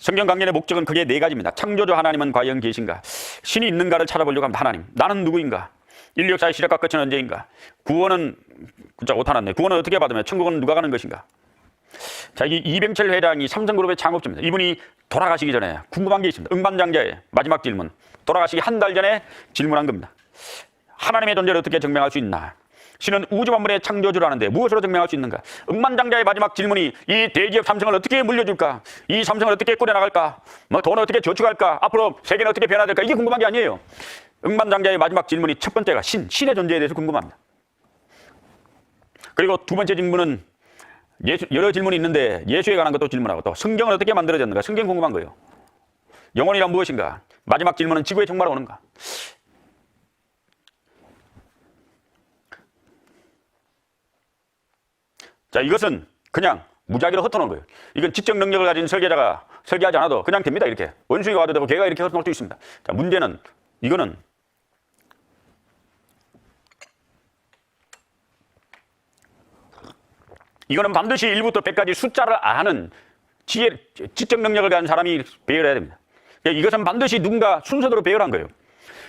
성경 강연의 목적은 크게 네 가지입니다. 창조주 하나님은 과연 계신가? 신이 있는가를 찾아보려고 합니다. 하나님, 나는 누구인가? 인류 역사의 시작과 끝은 언제인가? 구원은 진짜 오타났네. 구원은 어떻게 받으며 천국은 누가 가는 것인가? 자, 이 이병철 회장이 삼성그룹의 창업주입니다. 이분이 돌아가시기 전에 궁금한 게 있습니다. 응반장자의 마지막 질문. 돌아가시기 한 달 전에 질문한 겁니다. 하나님의 존재를 어떻게 증명할 수 있나? 신은 우주 만물의 창조주라는데 무엇으로 증명할 수 있는가? 억만장자의 마지막 질문이 이 대기업 삼성을 어떻게 물려줄까? 이 삼성을 어떻게 꾸려나갈까? 뭐 돈을 어떻게 저축할까? 앞으로 세계는 어떻게 변화될까? 이게 궁금한 게 아니에요. 억만장자의 마지막 질문이 첫 번째가 신의 존재에 대해서 궁금합니다. 그리고 두 번째 질문은 여러 질문이 있는데 예수에 관한 것도 질문하고 또 성경은 어떻게 만들어졌는가? 성경 궁금한 거예요. 영혼이란 무엇인가? 마지막 질문은 지구에 정말 오는가? 자, 이것은 그냥 무작위로 흩어놓은 거예요. 이건 지적 능력을 가진 설계자가 설계하지 않아도 그냥 됩니다. 이렇게 원숭이가 와도 되고 개가 이렇게 흩어놓을 수 있습니다. 자, 문제는 이거는 반드시 1부터 100까지 숫자를 아는 지적 능력을 가진 사람이 배열해야 됩니다. 이것은 반드시 누군가 순서대로 배열한 거예요.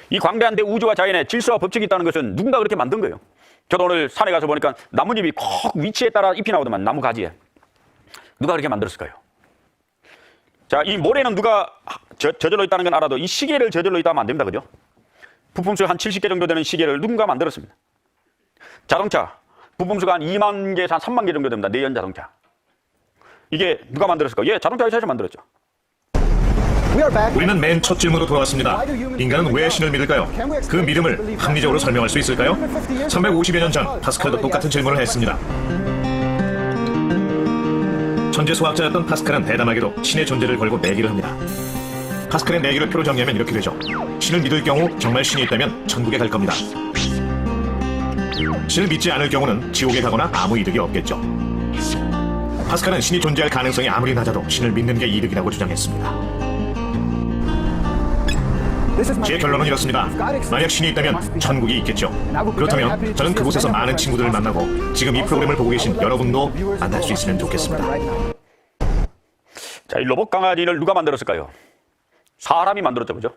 이 광대한 우주와 자연에 질서와 법칙이 있다는 것은 누군가 그렇게 만든 거예요. 저도 오늘 산에 가서 보니까 나뭇잎이 콕 위치에 따라 잎이 나오더만, 나무 가지에. 누가 그렇게 만들었을까요? 자, 이 모래는 누가 저절로 있다는 건 알아도 이 시계를 저절로 있다 하면 안 됩니다. 그죠? 부품수 한 70개 정도 되는 시계를 누군가 만들었습니다. 자동차, 부품수가 한 2만 개에서 한 3만 개 정도 됩니다. 내연 자동차. 이게 누가 만들었을까요? 예, 자동차 회사에서 만들었죠. 우리는 맨 첫 질문으로 돌아왔습니다. 인간은 왜 신을 믿을까요? 그 믿음을 합리적으로 설명할 수 있을까요? 350여 년 전 파스칼도 똑같은 질문을 했습니다. 천재 수학자였던 파스칼은 대담하게도 신의 존재를 걸고 내기를 합니다. 파스칼의 내기를 표로 정리하면 이렇게 되죠. 신을 믿을 경우 정말 신이 있다면 천국에 갈 겁니다. 신을 믿지 않을 경우는 지옥에 가거나 아무 이득이 없겠죠. 파스칼은 신이 존재할 가능성이 아무리 낮아도 신을 믿는 게 이득이라고 주장했습니다. 제 결론은 이렇습니다. 만약 신이 있다면 천국이 있겠죠. 그렇다면 저는 그곳에서 많은 친구들을 만나고 지금 이 프로그램을 보고 계신 여러분도 만날 수 있으면 좋겠습니다. 자, 이 로봇 강아지를 누가 만들었을까요? 사람이 만들었죠, 그죠?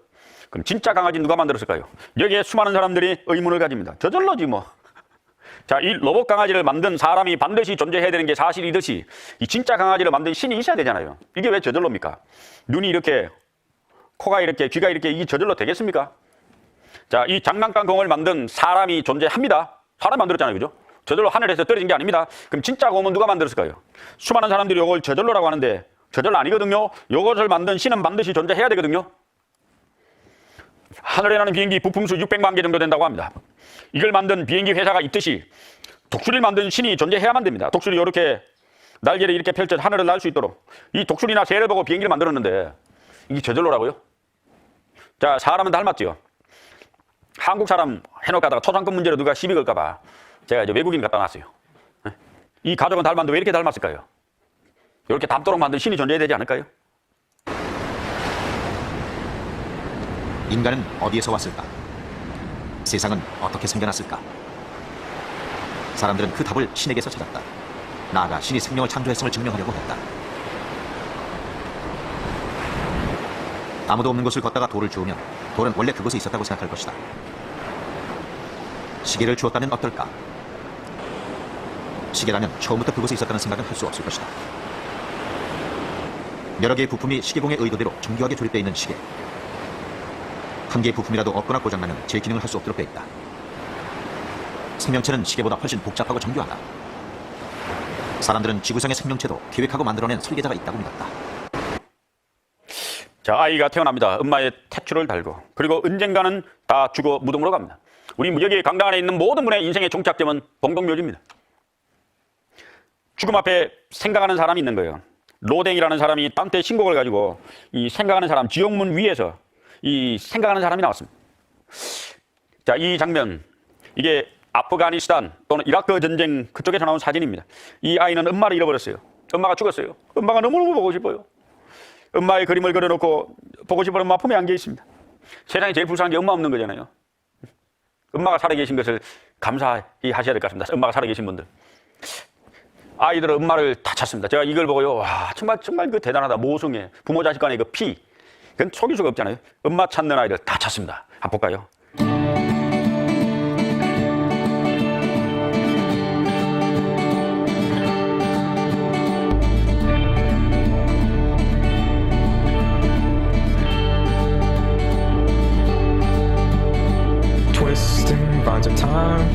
그럼 진짜 강아지 누가 만들었을까요? 여기에 수많은 사람들이 의문을 가집니다. 저절로지 뭐. 자, 이 로봇 강아지를 만든 사람이 반드시 존재해야 되는 게 사실이듯이 이 진짜 강아지를 만든 신이 있어야 되잖아요. 이게 왜 저절로입니까? 눈이 이렇게, 코가 이렇게, 귀가 이렇게, 이게 저절로 되겠습니까? 자, 이 장난감 공을 만든 사람이 존재합니다. 사람이 만들었잖아요, 그죠? 저절로 하늘에서 떨어진 게 아닙니다. 그럼 진짜 공은 누가 만들었을까요? 수많은 사람들이 이걸 저절로라고 하는데 저절로 아니거든요. 이것을 만든 신은 반드시 존재해야 되거든요. 하늘에 나는 비행기 부품수 600만 개 정도 된다고 합니다. 이걸 만든 비행기 회사가 있듯이 독수리를 만든 신이 존재해야만 됩니다. 독수리 이렇게 날개를 이렇게 펼쳐 하늘을 날 수 있도록 이 독수리나 새를 보고 비행기를 만들었는데 이게 저절로라고요? 자, 사람은 닮았죠. 한국 사람 해놓고 하다가 초상권 문제로 누가 시비 걸까 봐 제가 이제 외국인 갖다 놨어요. 이 가족은 닮았는데 왜 이렇게 닮았을까요? 이렇게 닮도록 만든 신이 존재해야 되지 않을까요? 인간은 어디에서 왔을까? 세상은 어떻게 생겨났을까? 사람들은 그 답을 신에게서 찾았다. 나아가 신이 생명을 창조했음을 증명하려고 했다. 아무도 없는 곳을 걷다가 돌을 주우면 돌은 원래 그곳에 있었다고 생각할 것이다. 시계를 주었다면 어떨까? 시계라면 처음부터 그곳에 있었다는 생각은 할 수 없을 것이다. 여러 개의 부품이 시계공의 의도대로 정교하게 조립되어 있는 시계. 한 개의 부품이라도 없거나 고장나면 제 기능을 할 수 없도록 되어 있다. 생명체는 시계보다 훨씬 복잡하고 정교하다. 사람들은 지구상의 생명체도 계획하고 만들어낸 설계자가 있다고 믿었다. 자, 아이가 태어납니다. 엄마의 탯줄을 달고. 그리고 언젠가는 다 죽어 무덤으로 갑니다. 우리 여기 강당 안에 있는 모든 분의 인생의 종착점은 공동묘지입니다. 죽음 앞에 생각하는 사람이 있는 거예요. 로댕이라는 사람이 딴때 신곡을 가지고 이 생각하는 사람, 지옥문 위에서 이 생각하는 사람이 나왔습니다. 자, 이 장면, 이게 아프가니스탄 또는 이라크 전쟁 그쪽에서 나온 사진입니다. 이 아이는 엄마를 잃어버렸어요. 엄마가 죽었어요. 엄마가 너무너무 보고 싶어요. 엄마의 그림을 그려놓고 보고 싶은 엄마 품에 안겨 있습니다. 세상에 제일 불쌍한 게 엄마 없는 거잖아요. 엄마가 살아계신 것을 감사히 하셔야 될 것 같습니다. 엄마가 살아계신 분들. 아이들은 엄마를 다 찾습니다. 제가 이걸 보고요, 와, 정말 그 대단하다. 모성애, 부모 자식 간의 그 피, 그건 속일 수가 없잖아요. 엄마 찾는 아이들 다 찾습니다. 한번 볼까요? Twisting bonds of time,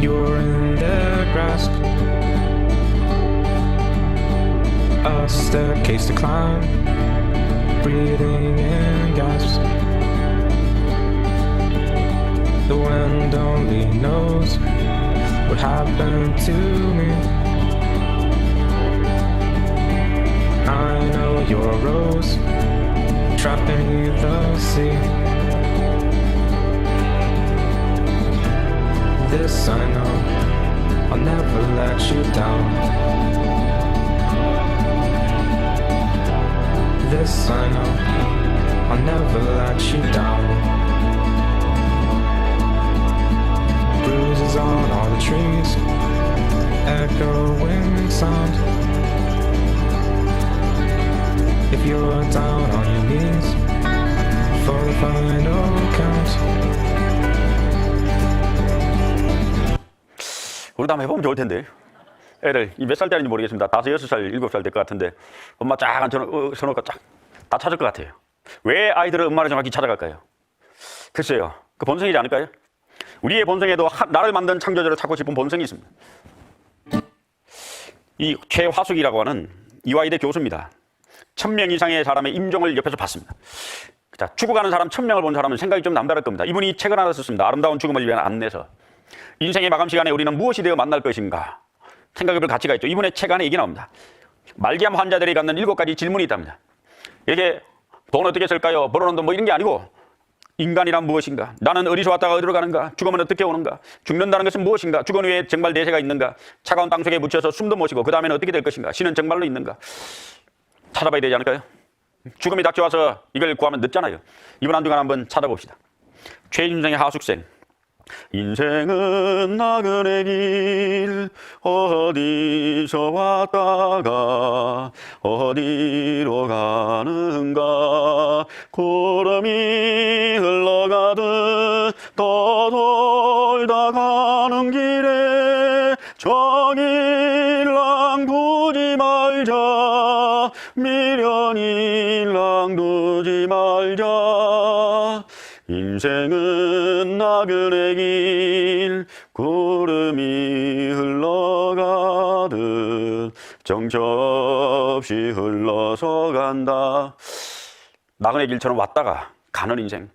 you're in their grasp. A staircase to climb, breathing in gasps. The wind only knows what happened to me. I know you're a rose trapped beneath the sea. This I know, I'll never let you down. This I know, I'll never let you down. Bruises on all the trees, echoing sound. If you're down on your knees for the final count. 우리도 한번 해보면 좋을 텐데. 애들 몇 살짜리인지 모르겠습니다. 5, 6살, 7살 될 것 같은데 엄마 쫙 앉혀놓고 쫙 다 찾을 것 같아요. 왜 아이들은 엄마를 정확히 찾아갈까요? 글쎄요. 그 본성이지 않을까요? 우리의 본성에도 나를 만든 창조주를 찾고 싶은 본성이 있습니다. 이 최화숙이라고 하는 이화여대 교수입니다. 1000명 이상의 사람의 임종을 옆에서 봤습니다. 자, 죽어가는 사람 1000명을 본 사람은 생각이 좀 남다를 겁니다. 이분이 책을 하나 썼습니다. 아름다운 죽음을 위한 안내서. 인생의 마감 시간에 우리는 무엇이 되어 만날 것인가 생각해볼 가치가 있죠. 이분의 책 안에 얘기 나옵니다. 말기암 환자들이 갖는 7가지 질문이 있답니다. 이게 돈 어떻게 쓸까요? 벌어놓은 돈 뭐 이런 게 아니고 인간이란 무엇인가? 나는 어디서 왔다가 어디로 가는가? 죽으면 어떻게 오는가? 죽는다는 것은 무엇인가? 죽은 후에 정말 내세가 있는가? 차가운 땅속에 묻혀서 숨도 못 쉬고 그 다음에는 어떻게 될 것인가? 신은 정말로 있는가? 찾아봐야 되지 않을까요? 죽음이 닥쳐와서 이걸 구하면 늦잖아요. 이분 한주간 한번 찾아봅시다. 최인생의 하숙생. 인생은 나그네 길 어디서 왔다가 어디로 가는가 구름이 흘러가듯 떠돌다 가는 길에 정일랑 두지 말자 미련일랑 두지 말자 인생은 나그네 길 구름이 흘러가듯 정처없이 흘러서 간다. 나그네 길처럼 왔다가 가는 인생.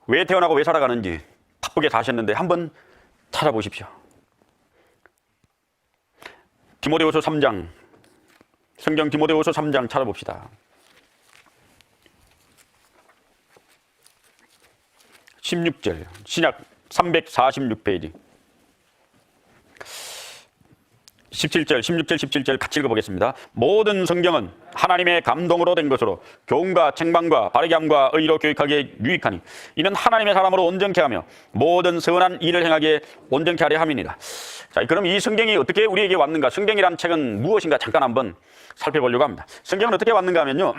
왜 태어나고 왜 살아가는지 바쁘게 사셨는데 한번 찾아보십시오. 디모데후서 3장, 성경 디모데후서 3장 찾아봅시다. 16절, 신약 346페이지 17절, 16절, 17절 같이 읽어보겠습니다. 모든 성경은 하나님의 감동으로 된 것으로 교훈과 책망과 바르게 함과 의로 교육하기에 유익하니 이는 하나님의 사람으로 온전케 하며 모든 선한 일을 행하기에 온전케 하려 함이니라. 자, 그럼 이 성경이 어떻게 우리에게 왔는가? 성경이란 책은 무엇인가? 잠깐 한번 살펴보려고 합니다. 성경은 어떻게 왔는가 하면요.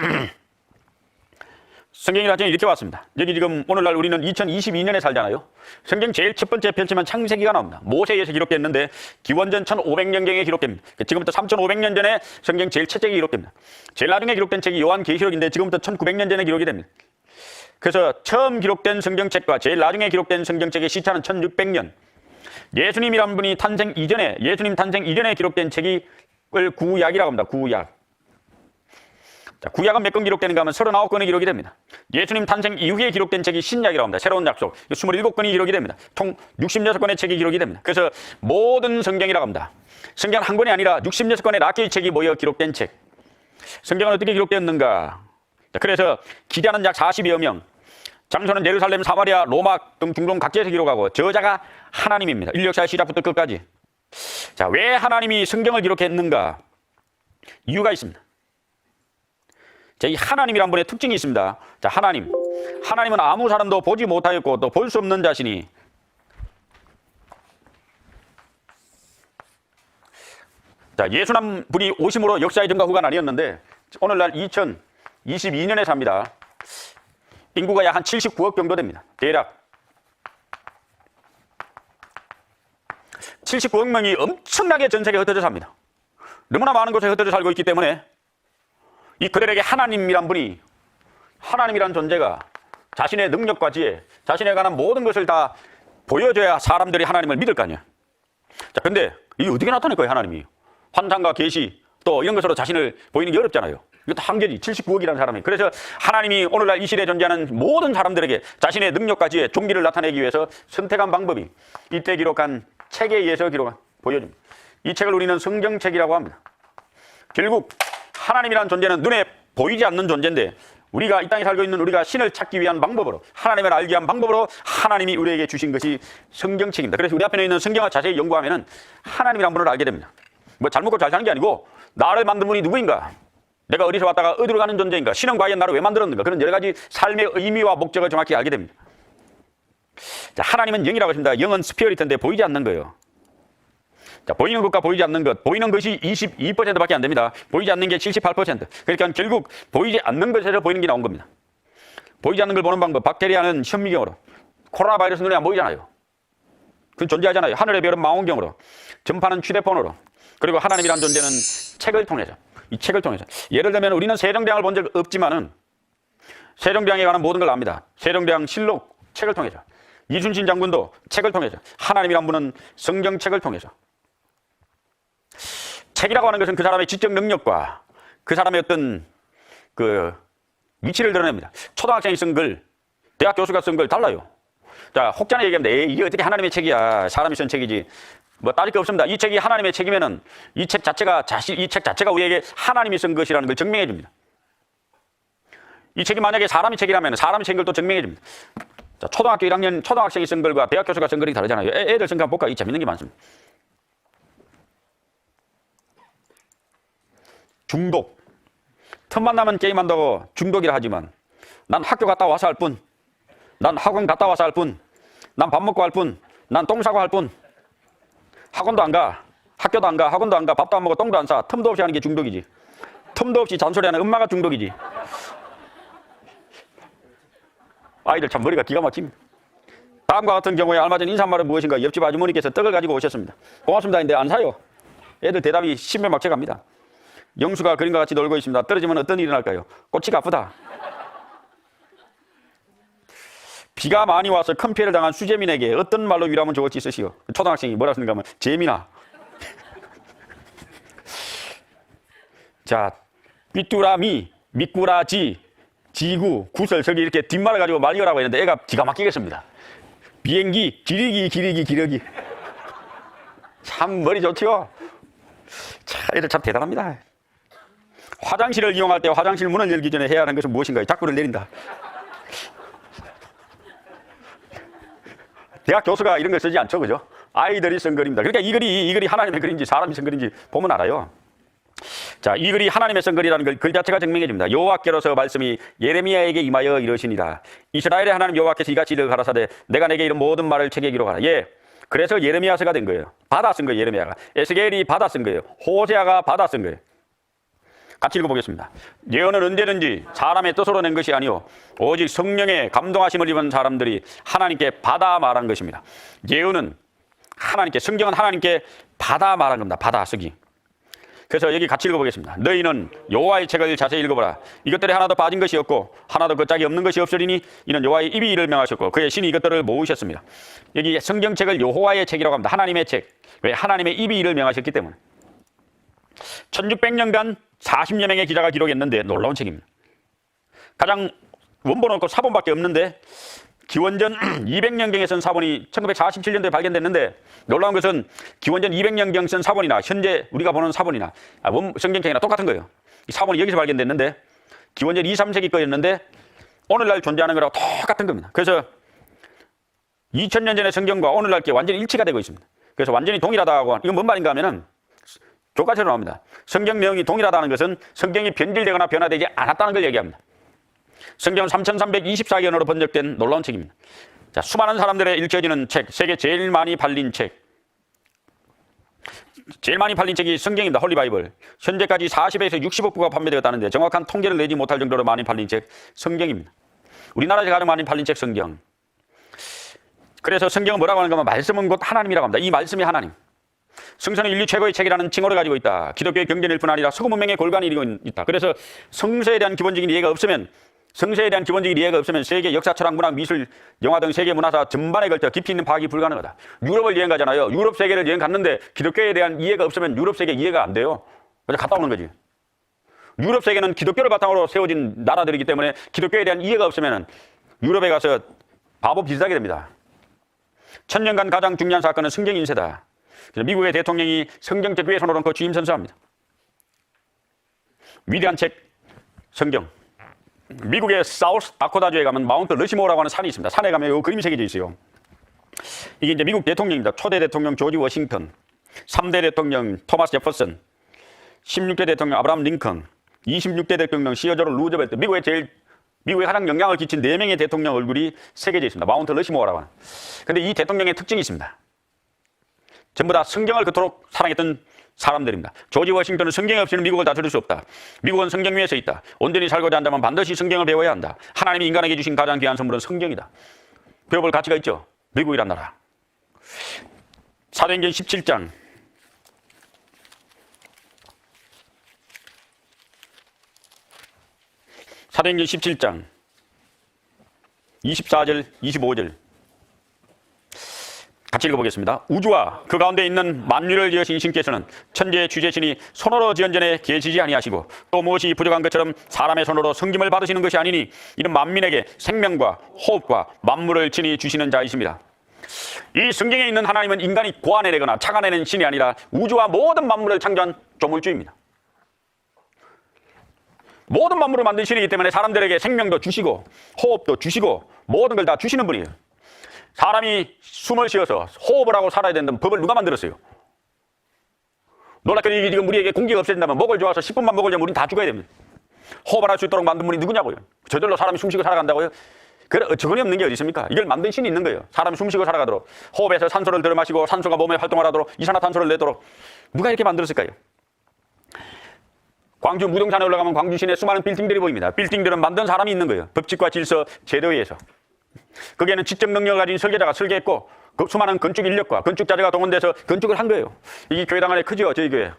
성경이라는 책이 이렇게 왔습니다. 여기 지금 오늘날 우리는 2022년에 살잖아요. 성경 제일 첫 번째 편지면 창세기가 나옵니다. 모세에서 기록됐는데 기원전 1500년경에 기록됩니다. 지금부터 3500년 전에 성경 제일 첫 책이 기록됩니다. 제일 나중에 기록된 책이 요한계시록인데 지금부터 1900년 전에 기록이 됩니다. 그래서 처음 기록된 성경책과 제일 나중에 기록된 성경책의 시차는 1600년. 예수님이란 분이 탄생 이전에, 예수님 탄생 이전에 기록된 책이 구약이라고 합니다. 구약. 자, 구약은 몇 권 기록되는가 하면 39권이 기록이 됩니다. 예수님 탄생 이후에 기록된 책이 신약이라고 합니다. 새로운 약속. 27권이 기록이 됩니다. 총 66권의 책이 기록이 됩니다. 그래서 모든 성경이라고 합니다. 성경 한 권이 아니라 66권의 락기의 책이 모여 기록된 책. 성경은 어떻게 기록되었는가? 자, 그래서 기자는 약 40여 명, 장소는 예루살렘, 사마리아, 로마 등 중동 각지에서 기록하고 저자가 하나님입니다. 인력사의 시작부터 끝까지. 자, 왜 하나님이 성경을 기록했는가? 이유가 있습니다. 자, 이 하나님이란 분의 특징이 있습니다. 자, 하나님은 아무 사람도 보지 못하였고 또 볼 수 없는 자신이 자, 예순한 분이 오심으로 역사의 증가 후가 나뉘었는데 오늘날 2022년에 삽니다. 인구가 약 한 79억 정도 됩니다. 대략 79억 명이 엄청나게 전 세계에 흩어져 삽니다. 너무나 많은 곳에 흩어져 살고 있기 때문에 이 그들에게 하나님이란 분이, 하나님이란 존재가 자신의 능력과 지혜, 자신에 관한 모든 것을 다 보여줘야 사람들이 하나님을 믿을 거 아니야. 자, 근데 이게 어떻게 나타낼 거예요, 하나님이? 환상과 계시 또 이런 것으로 자신을 보이는 게 어렵잖아요. 이것도 한계지. 79억이라는 사람이. 그래서 하나님이 오늘날 이 시대에 존재하는 모든 사람들에게 자신의 능력과 지혜, 종기를 나타내기 위해서 선택한 방법이 이때 기록한 책에 의해서 보여줍니다. 이 책을 우리는 성경책이라고 합니다. 결국 하나님이라는 존재는 눈에 보이지 않는 존재인데 우리가 이 땅에 살고 있는 우리가 신을 찾기 위한 방법으로, 하나님을 알기 위한 방법으로 하나님이 우리에게 주신 것이 성경책입니다. 그래서 우리 앞에 있는 성경을 자세히 연구하면 하나님이라는 분을 알게 됩니다. 뭐 잘 먹고 잘 사는 게 아니고 나를 만든 분이 누구인가? 내가 어디서 왔다가 어디로 가는 존재인가? 신은 과연 나를 왜 만들었는가? 그런 여러 가지 삶의 의미와 목적을 정확히 알게 됩니다. 자, 하나님은 영이라고 했습니다. 영은 스피어리트인데 보이지 않는 거예요. 자, 보이는 것과 보이지 않는 것, 보이는 것이 22%밖에 안 됩니다. 보이지 않는 게 78%. 그러니까 결국 보이지 않는 것에서 보이는 게 나온 겁니다. 보이지 않는 걸 보는 방법, 박테리아는 현미경으로, 코로나 바이러스 눈에 안 보이잖아요. 그건 존재하잖아요. 하늘의 별은 망원경으로, 전파는 휴대폰으로, 그리고 하나님이라는 존재는 책을 통해서, 이 책을 통해서. 예를 들면 우리는 세종대왕을 본 적 없지만은 세종대왕에 관한 모든 걸 압니다. 세종대왕 실록 책을 통해서, 이순신 장군도 책을 통해서, 하나님이란 분은 성경책을 통해서. 책이라고 하는 것은 그 사람의 지적 능력과 그 사람의 어떤 그 위치를 드러냅니다. 초등학생이 쓴 글, 대학 교수가 쓴 글 달라요. 자, 혹자는 얘기합니다. 이게 어떻게 하나님의 책이야. 사람이 쓴 책이지. 뭐 따질 게 없습니다. 이 책이 하나님의 책이면은 이 책 자체가 우리에게 하나님이 쓴 것이라는 걸 증명해 줍니다. 이 책이 만약에 사람의 책이라면 사람의 책인 걸 또 증명해 줍니다. 자, 초등학교 1학년 초등학생이 쓴 글과 대학 교수가 쓴 글이 다르잖아요. 애들 쓴 거 한번 볼까? 이 재밌는 게 많습니다. 중독. 틈만 나면 게임한다고 중독이라 하지만 난 학교 갔다 와서 할 뿐, 난 학원 갔다 와서 할 뿐, 난 밥 먹고 할 뿐, 난 똥 싸고 할 뿐. 학원도 안 가, 학교도 안 가, 학원도 안 가, 밥도 안 먹어, 똥도 안 싸. 틈도 없이 하는 게 중독이지. 틈도 없이 잔소리하는 엄마가 중독이지. 아이들 참 머리가 기가 막힙니다. 다음과 같은 경우에 얼마 전 인사말은 무엇인가 옆집 아주머니께서 떡을 가지고 오셨습니다. 고맙습니다. 근데 안 사요. 애들 대답이 신멸막체 갑니다. 영수가 그림과 같이 놀고 있습니다. 떨어지면 어떤 일이 날까요? 꼬치가 아프다. 비가 많이 와서 큰 피해를 당한 수재민에게 어떤 말로 위로하면 좋을지 쓰시오. 초등학생이 뭐라 쓰는가 하면 재민아. 자, 삐뚤라미, 미꾸라지, 지구, 구설, 저기 이렇게 뒷말을 가지고 말리라고 했는데 애가 기가 막히겠습니다. 비행기, 기러기. 참 머리 좋지요? 참 애들 참 대단합니다. 화장실을 이용할 때 화장실 문을 열기 전에 해야 하는 것은 무엇인가요? 작불을 내린다. 대학 교수가 이런 걸 쓰지 않죠, 그죠? 아이들이 쓴 글입니다. 그러니까 이 글이 하나님의 글인지 사람이 쓴 글인지 보면 알아요. 자, 이 글이 하나님의 쓴 글이라는 걸 글 자체가 증명해 줍니다. 여호와께로서 말씀이 예레미야에게 임하여 이르시니라. 이스라엘의 하나님 여호와께서 이같이 이르 가라사대 내가 내게 이런 모든 말을 책에 기록하라. 예. 그래서 예레미야서가 된 거예요. 받아 쓴 거예요, 예레미야가. 에스겔이 받아 쓴 거예요. 호세아가 받아 쓴 거예요. 같이 읽어보겠습니다. 예언은 언제든지 사람의 뜻으로 낸 것이 아니오 오직 성령의 감동하심을 입은 사람들이 하나님께 받아 말한 것입니다. 예언은 하나님께, 성경은 하나님께 받아 말한 겁니다. 받아 쓰기. 그래서 여기 같이 읽어보겠습니다. 너희는 여호와의 책을 자세히 읽어보라. 이것들에 하나도 빠진 것이 없고 하나도 그 짝이 없는 것이 없으리니 이는 여호와의 입이 이를 명하셨고 그의 신이 이것들을 모으셨습니다. 여기 성경책을 여호와의 책이라고 합니다. 하나님의 책. 왜? 하나님의 입이 이를 명하셨기 때문에. 1600년간 40여 명의 기자가 기록했는데 놀라운 책입니다. 가장 원본은 없고 사본밖에 없는데 기원전 200년경에 쓴 사본이 1947년도에 발견됐는데 놀라운 것은 기원전 200년경 쓴 사본이나 현재 우리가 보는 사본이나 성경책이나 똑같은 거예요. 이 사본이 여기서 발견됐는데 기원전 2, 3세기 거였는데 오늘날 존재하는 거랑 똑같은 겁니다. 그래서 2000년 전의 성경과 오늘날 게 완전히 일치가 되고 있습니다. 그래서 완전히 동일하다고 이건 뭔 말인가 하면은 교과서로 나옵니다. 성경 내용이 동일하다는 것은 성경이 변질되거나 변화되지 않았다는 걸 얘기합니다. 성경은 3324개 언어로 번역된 놀라운 책입니다. 자, 수많은 사람들의 읽혀지는 책, 세계 제일 많이 팔린 책. 제일 많이 팔린 책이 성경입니다. 홀리 바이블. 현재까지 40에서 60억 부가 판매되었다는데 정확한 통계를 내지 못할 정도로 많이 팔린 책 성경입니다. 우리나라에서 가장 많이 팔린 책 성경. 그래서 성경은 뭐라고 하는가 하면 말씀은 곧 하나님이라고 합니다. 이 말씀이 하나님. 성서는 인류 최고의 책이라는 칭호를 가지고 있다. 기독교의 경전일 뿐 아니라 서구 문명의 골간이 이루고 있다. 그래서 성서에 대한 기본적인 이해가 없으면 세계 역사, 철학, 문학, 미술, 영화 등 세계 문화사 전반에 걸쳐 깊이 있는 파악이 불가능하다. 유럽을 여행 가잖아요. 유럽 세계를 여행 갔는데 기독교에 대한 이해가 없으면 유럽 세계 이해가 안 돼요. 그래서 갔다 오는 거지. 유럽 세계는 기독교를 바탕으로 세워진 나라들이기 때문에 기독교에 대한 이해가 없으면 유럽에 가서 바보 비슷하게 됩니다. 1000년간 가장 중요한 사건은 성경 인쇄다. 그래서 미국의 대통령이 성경책 위에 손을 얹고 취임 선서합니다. 위대한 책 성경. 미국의 사우스 다코타주에 가면 마운트 러시모어라고 하는 산이 있습니다. 산에 가면 이 그림이 새겨져 있어요. 이게 이제 미국 대통령입니다. 초대 대통령 조지 워싱턴, 3대 대통령 토마스 제퍼슨, 16대 대통령 아브라함 링컨, 26대 대통령 시어저로 루즈벨트. 미국에 가장 영향을 끼친 4명의 대통령 얼굴이 새겨져 있습니다. 마운트 러시모어라고 하는. 근데 이 대통령의 특징이 있습니다. 전부 다 성경을 그토록 사랑했던 사람들입니다. 조지 워싱턴은 성경이 없이는 미국을 다스릴 수 없다. 미국은 성경 위에 서 있다. 온전히 살고자 한다면 반드시 성경을 배워야 한다. 하나님이 인간에게 주신 가장 귀한 선물은 성경이다. 배워볼 가치가 있죠. 미국이란 나라. 사도행전 17장. 사도행전 17장 24절, 25절 같이 읽어보겠습니다. 우주와 그 가운데 있는 만유를 지으신 신께서는 천지의 주재신이 손으로 지은 전에 계시지 아니하시고 또 무엇이 부족한 것처럼 사람의 손으로 섬김을 받으시는 것이 아니니 이는 만민에게 생명과 호흡과 만물을 친히 주시는 자이십니다. 이 성경에 있는 하나님은 인간이 고안해내거나 착안해낸 신이 아니라 우주와 모든 만물을 창조한 조물주입니다. 모든 만물을 만든 신이기 때문에 사람들에게 생명도 주시고 호흡도 주시고 모든 걸 다 주시는 분이에요. 사람이 숨을 쉬어서 호흡을 하고 살아야 된다면 법을 누가 만들었어요? 놀랍게도 지금 우리에게 공기가 없어진다면 목을 좋아서 10분만 먹으려면 우리는 다 죽어야 됩니다. 호흡을 할 수 있도록 만든 분이 누구냐고요? 저절로 사람이 숨쉬고 살아간다고요? 그래, 어처구니 없는 게 어디 있습니까? 이걸 만든 신이 있는 거예요. 사람이 숨쉬고 살아가도록 호흡에서 산소를 들어마시고 산소가 몸에 활동을 하도록 이산화탄소를 내도록 누가 이렇게 만들었을까요? 광주 무등산에 올라가면 광주 시내 수많은 빌딩들이 보입니다. 빌딩들은 만든 사람이 있는 거예요. 법칙과 질서, 제도에 의해서. 거기에는 지적 능력을 가진 설계자가 설계했고 그 수많은 건축 인력과 건축자재가 동원돼서 건축을 한 거예요. 이 교회당 안에 크죠? 저희 교회.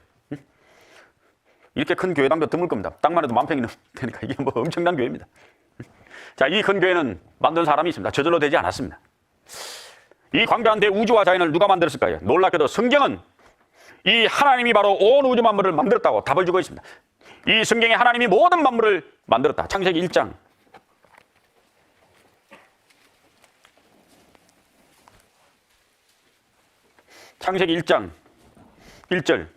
이렇게 큰 교회당도 드물 겁니다. 땅만 해도 10,000평이 넘으니까 이게 뭐 엄청난 교회입니다. 자, 이 큰 교회는 만든 사람이 있습니다. 저절로 되지 않았습니다. 이 광대한 대우주와 자연을 누가 만들었을까요? 놀랍게도 성경은 이 하나님이 바로 온 우주 만물을 만들었다고 답을 주고 있습니다. 이 성경에 하나님이 모든 만물을 만들었다. 창세기 1장. 창세기 1장 1절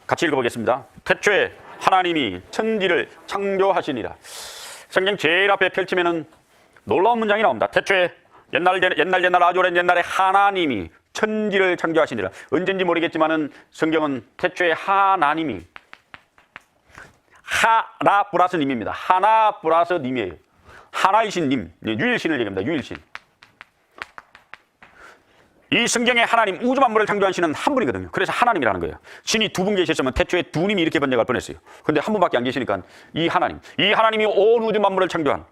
같이 읽어보겠습니다. 태초에 하나님이 천지를 창조하시니라. 성경 제일 앞에 펼치면은 놀라운 문장이 나옵니다. 태초에 옛날 아주 오랜 옛날에 하나님이 천지를 창조하시니라. 언젠지 모르겠지만은 성경은 태초에 하나님이 하나 플러스 님입니다. 하나 플러스 님이에요. 하나이신 님, 유일신을 얘기합니다. 유일신. 이 성경에 하나님, 우주 만물을 창조한 신은 한 분이거든요. 그래서 하나님이라는 거예요. 신이 두 분 계셨으면 태초에 두 님이 이렇게 번역할 뻔했어요. 그런데 한 분밖에 안 계시니까 이 하나님이 온 우주 만물을 창조한,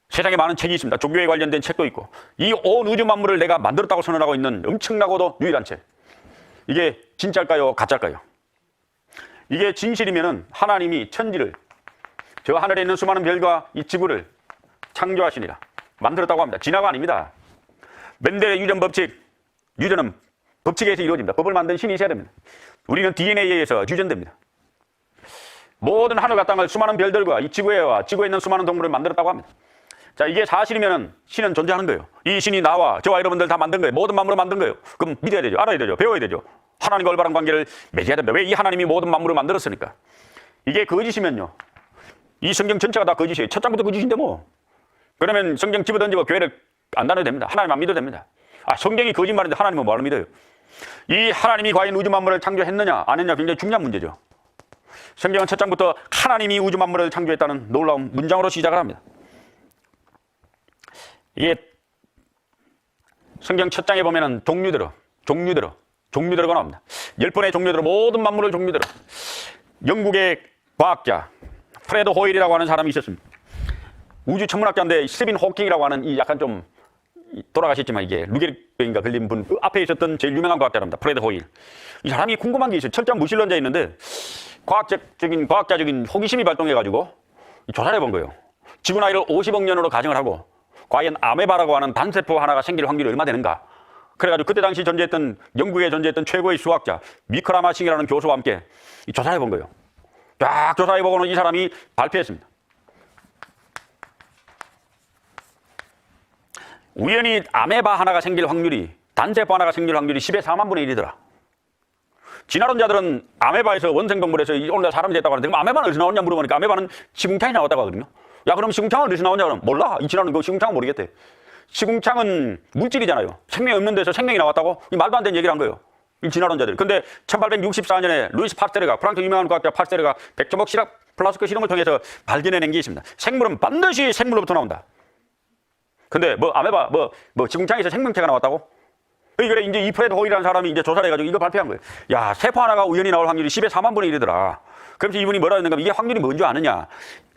세상에 많은 책이 있습니다. 종교에 관련된 책도 있고 이 온 우주 만물을 내가 만들었다고 선언하고 있는 엄청나고도 유일한 책. 이게 진짜일까요? 가짜일까요? 이게 진실이면은 하나님이 천지를, 저 하늘에 있는 수많은 별과 이 지구를 창조하시니라. 만들었다고 합니다. 진화가 아닙니다. 멘델의 유전 법칙, 유전은 법칙에서 이루어집니다. 법을 만든 신이 있어야 됩니다. 우리는 DNA에 의해서 유전됩니다. 모든 하늘과 땅을 수많은 별들과 이 지구에 있는 수많은 동물을 만들었다고 합니다. 자, 이게 사실이면은 신은 존재하는 거예요. 이 신이 나와 저와 여러분들 다 만든 거예요. 모든 만물을 만든 거예요. 그럼 믿어야 되죠. 알아야 되죠. 배워야 되죠. 하나님과 올바른 관계를 맺어야 됩니다. 왜? 이 하나님이 모든 만물을 만들었으니까. 이게 거짓이면요, 이 성경 전체가 다 거짓이에요. 첫 장부터 거짓인데 뭐. 그러면 성경 집어던지고 교회를 안 다녀도 됩니다. 하나님 안 믿어도 됩니다. 성경이 거짓말인데 하나님은 뭐하러 믿어요? 이 하나님이 과연 우주 만물을 창조했느냐 안 했느냐 굉장히 중요한 문제죠. 성경은 첫 장부터 하나님이 우주 만물을 창조했다는 놀라운 문장으로 시작을 합니다. 이게 성경 첫 장에 보면은 종류대로가 나옵니다. 10번의 종류대로, 모든 만물을 종류대로. 영국의 과학자 프레드 호일이라고 하는 사람이 있었습니다. 우주 천문학자인데 스티븐 호킹이라고 하는 이 약간 좀 돌아가셨지만 이게 루게릭병인가 걸린 분, 그 앞에 있었던 제일 유명한 과학자랍니다. 프레드 호일. 이 사람이 궁금한 게 있어요. 철저한 무신론자였는데 과학자적인 호기심이 발동해가지고 조사를 해본 거예요. 지구 나이를 50억 년으로 가정을 하고 과연 아메바라고 하는 단세포 하나가 생길 확률이 얼마 되는가? 그래가지고 그때 당시 영국에 존재했던 최고의 수학자 미크라마싱이라는 교수와 함께 조사를 해본 거예요. 쫙 조사해보고는 이 사람이 발표했습니다. 우연히 아메바 하나가 생길 확률이, 단세포 하나가 생길 확률이 10의 4만 분의 1이더라. 진화론자들은 아메바에서 원생동물에서 오늘 사람이 됐다고 하는데, 그럼 아메바는 어디서 나오냐 물어보니까 아메바는 시궁창이 나왔다고 하거든요. 야, 그럼 시궁창은 어디서 나오냐 그러면 몰라. 이 진화론 그 시궁창은 모르겠대. 시궁창은 물질이잖아요. 생명이 없는 데서 생명이 나왔다고? 이 말도 안 되는 얘기를 한 거예요. 이 진화론자들. 근데 1864년에 루이스 파스테르가, 프랑스 유명한 과학자 파스테르가 백조목 시락 플라스크 실험을 통해서 발견해낸 게 있습니다. 생물은 반드시 생물로부터 나온다. 근데 아메바 지궁창에서 생명체가 나왔다고? 그래 이제 이 프레드 호일이라는 사람이 이제 조사를 해가지고 이거 발표한 거예요. 야, 세포 하나가 우연히 나올 확률이 10의 4만 분의 1이더라. 그래서 이분이 뭐라 했는가? 이게 확률이 뭔지 아느냐?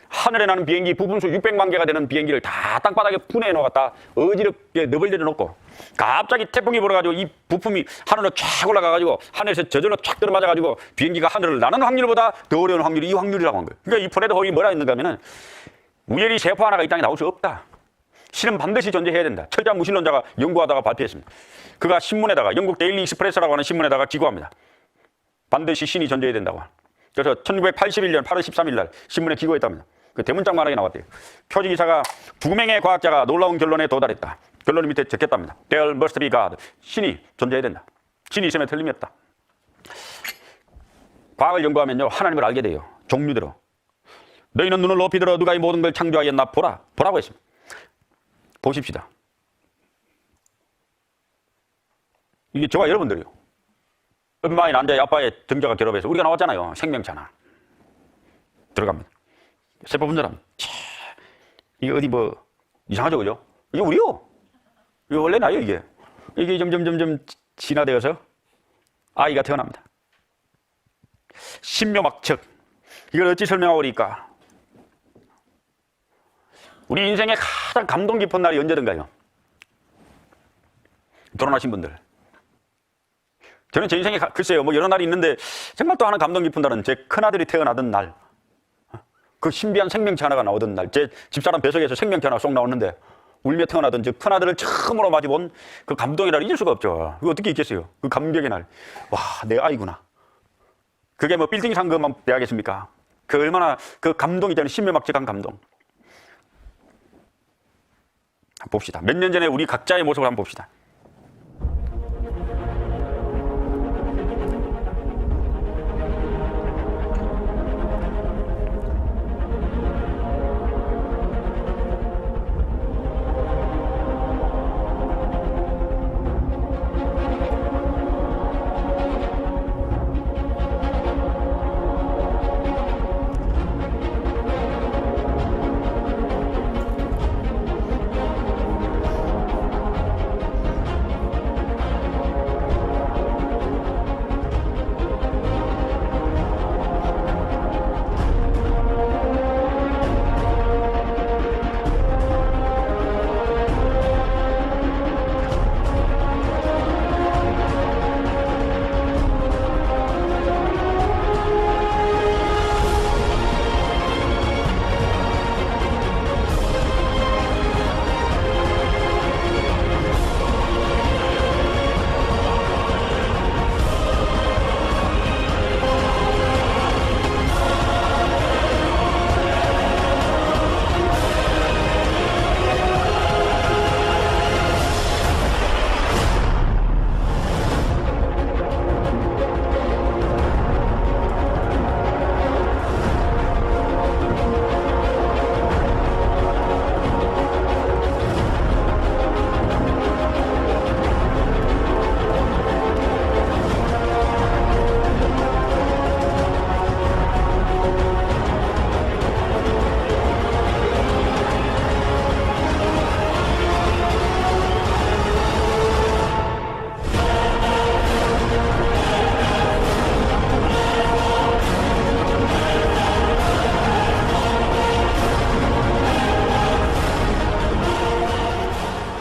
하늘에 나는 비행기 부분수 600만 개가 되는 비행기를 다 땅바닥에 분해해 놓았다. 어지럽게 너블 내려놓고 갑자기 태풍이 불어가지고 이 부품이 하늘로 쫙 올라가가지고 하늘에서 저절로 쫙 들어맞아가지고 비행기가 하늘을 나는 확률보다 더 어려운 확률이 이 확률이라고 한 거예요. 그러니까 이 프레드 호일이 뭐라 했는가 하면은 우연히 세포 하나가 이 땅에 나올 수 없다. 신은 반드시 존재해야 된다. 철저한 무신론자가 연구하다가 발표했습니다. 그가 신문에다가 영국 데일리 익스프레스라고 하는 신문에다가 기고합니다. 반드시 신이 존재해야 된다고. 그래서 1981년 8월 13일 날 신문에 기고했답니다. 그 대문짝만하게 나왔대요. 표지기사가 2명의 과학자가 놀라운 결론에 도달했다. 결론 밑에 적혔답니다. There must be God. 신이 존재해야 된다. 신이 있으면 틀림이 없다. 과학을 연구하면요, 하나님을 알게 돼요. 종류대로. 너희는 눈을 높이 들어 누가 이 모든 걸 창조하였나 보라고 했습니다. 보십시다. 이게 저와 여러분들이요. 엄마의 난자의 아빠의 등자가 결합해서 우리가 나왔잖아요. 생명체 하나. 들어갑니다. 세포 분절합니다. 이게 어디 이상하죠, 그죠? 이게 우리요. 이거 원래 나요, 이게. 이게 점점 진화되어서 아이가 태어납니다. 신묘막측. 이걸 어찌 설명하고 그러니까? 우리 인생에 가장 감동 깊은 날이 언제든가요? 결혼하신 분들. 저는 제 인생에 글쎄요, 여러 날이 있는데 정말 또 하나 감동 깊은 날은 제 큰아들이 태어나던 날. 그 신비한 생명체 하나가 나오던 날. 제 집사람 뱃속에서 생명체 하나 쏙 나오는데 울며 태어나던 저 큰아들을 처음으로 마주본 그 감동이라 잊을 수가 없죠. 그거 어떻게 있겠어요? 그 감격의 날. 와, 내 아이구나. 그게 빌딩 산 것만 돼야겠습니까? 그 얼마나 그 감동이 되는 신묘막측한 감동. 봅시다. 몇 년 전에 우리 각자의 모습을 한번 봅시다.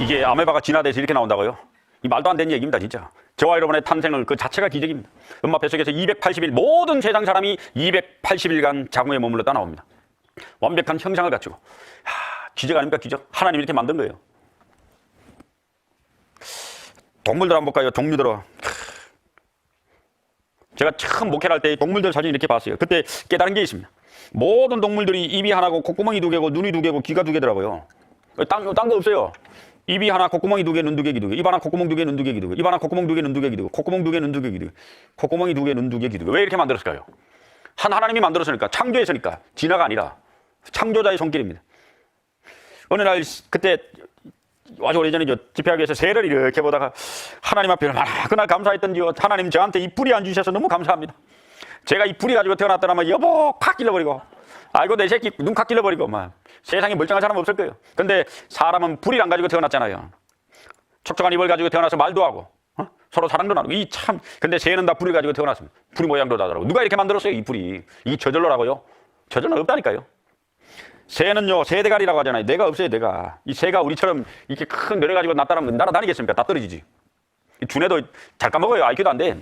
이게 아메바가 진화돼서 이렇게 나온다고요? 이 말도 안 되는 얘기입니다, 진짜. 저와 여러분의 탄생을 그 자체가 기적입니다. 엄마 뱃속에서 280일, 모든 세상 사람이 280일간 자궁에 머물렀다 나옵니다. 완벽한 형상을 갖추고. 기적 아닙니까, 기적? 하나님이 이렇게 만든 거예요. 동물들 한번 볼까요? 동물들어. 제가 처음 목회를 할 때 동물들 사진 이렇게 봤어요. 그때 깨달은 게 있습니다. 모든 동물들이 입이 하나고 콧구멍이 두 개고 눈이 두 개고 귀가 두 개더라고요. 딴 거 없어요. 입이 하나, 콧구멍이 두 개, 눈 두 개, 귀 두 개. 입 하나, 콧구멍 두 개, 눈 두 개, 귀 두 개. 입 하나, 콧구멍 두 개, 눈 두 개, 귀 두 개. 콧구멍 두 개, 눈 두 개, 귀 두 개. 콧구멍이 두 개, 눈 두 개, 귀 두 개. 왜 이렇게 만들었을까요? 하나님이 만들었으니까, 창조했으니까, 진화가 아니라 창조자의 손길입니다. 어느 날 그때 아주 오래전에 집회하기 위해서 새를 이렇게 보다가 하나님 앞에 얼마나 그날 감사했던지요. 하나님 저한테 이 뿌리 안 주셔서 너무 감사합니다. 제가 이 뿌리 가지고 태어났더라면 여보 콱 찔러버리고 아이고 내 새끼 눈 콱 찔러버리고 막 세상에 멀쩡한 사람 없을 거예요. 근데 사람은 뿌리를 안 가지고 태어났잖아요. 촉촉한 입을 가지고 태어나서 말도 하고 서로 사랑도 나누고 이 참 근데 새는 다 뿌리를 가지고 태어났습니다. 뿌리 모양도 다르고 누가 이렇게 만들었어요 이 뿌리. 이 저절로라고요? 저절로 없다니까요. 새는요, 새대가리라고 하잖아요. 뇌가 없어요, 뇌가. 이 새가 우리처럼 이렇게 큰 뇌를 가지고 날아다니겠습니까? 다 떨어지지. 이 두뇌도 잘 까먹어요. IQ도 안 돼.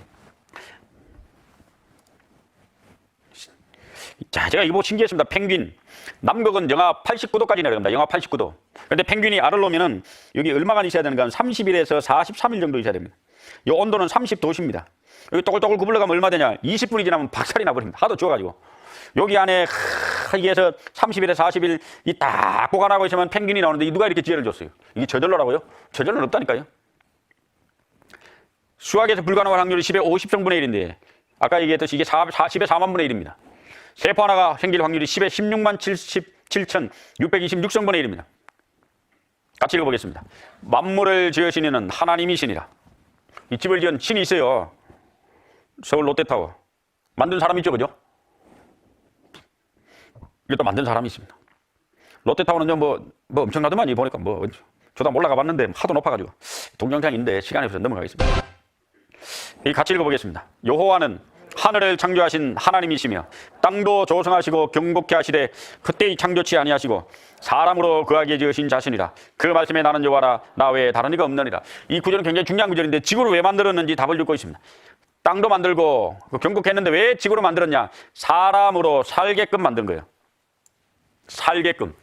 자, 제가 이거 보고 신기했습니다. 펭귄. 남극은 영하 89도까지 내려갑니다. 영하 89도. 근데 펭귄이 알을 놓으면은 여기 얼마가 있어야 되는가? 30일에서 43일 정도 있어야 됩니다. 이 온도는 30도씨입니다. 여기 또글또글 구불러가면 얼마 되냐? 20분이 지나면 박살이 나버립니다. 하도 추워가지고. 여기 안에 여기에서 30일에 40일 이 딱 보관하고 있으면 펭귄이 나오는데 누가 이렇게 지혜를 줬어요? 이게 저절로라고요? 저절로는 없다니까요. 수학에서 불가능한 확률이 10의 50성분의 1인데 아까 얘기했듯이 이게 10의 4만분의 1입니다. 세포 하나가 생길 확률이 10의 16만 77,626성분의 1입니다. 같이 읽어보겠습니다. 만물을 지으신 이는 하나님이시니라. 이 집을 지은 신이 있어요. 서울 롯데타워. 만든 사람이 있죠, 그죠? 이것도 만든 사람이 있습니다. 롯데타워는요, 뭐 엄청나더만요. 보니까 저도 올라가 봤는데 하도 높아가지고 동영상인데 시간이 없어서 넘어가겠습니다. 같이 읽어보겠습니다. 여호와는 하늘을 창조하신 하나님이시며 땅도 조성하시고 경복케 하시되 그때의 창조치 아니하시고 사람으로 그하게 지으신 자신이라. 그 말씀에 나는 여호와라 나 외에 다른 이가 없느니라. 이 구절은 굉장히 중요한 구절인데 지구를 왜 만들었는지 답을 듣고 있습니다. 땅도 만들고 경복했는데 왜 지구로 만들었냐? 사람으로 살게끔 만든 거예요. 살게끔.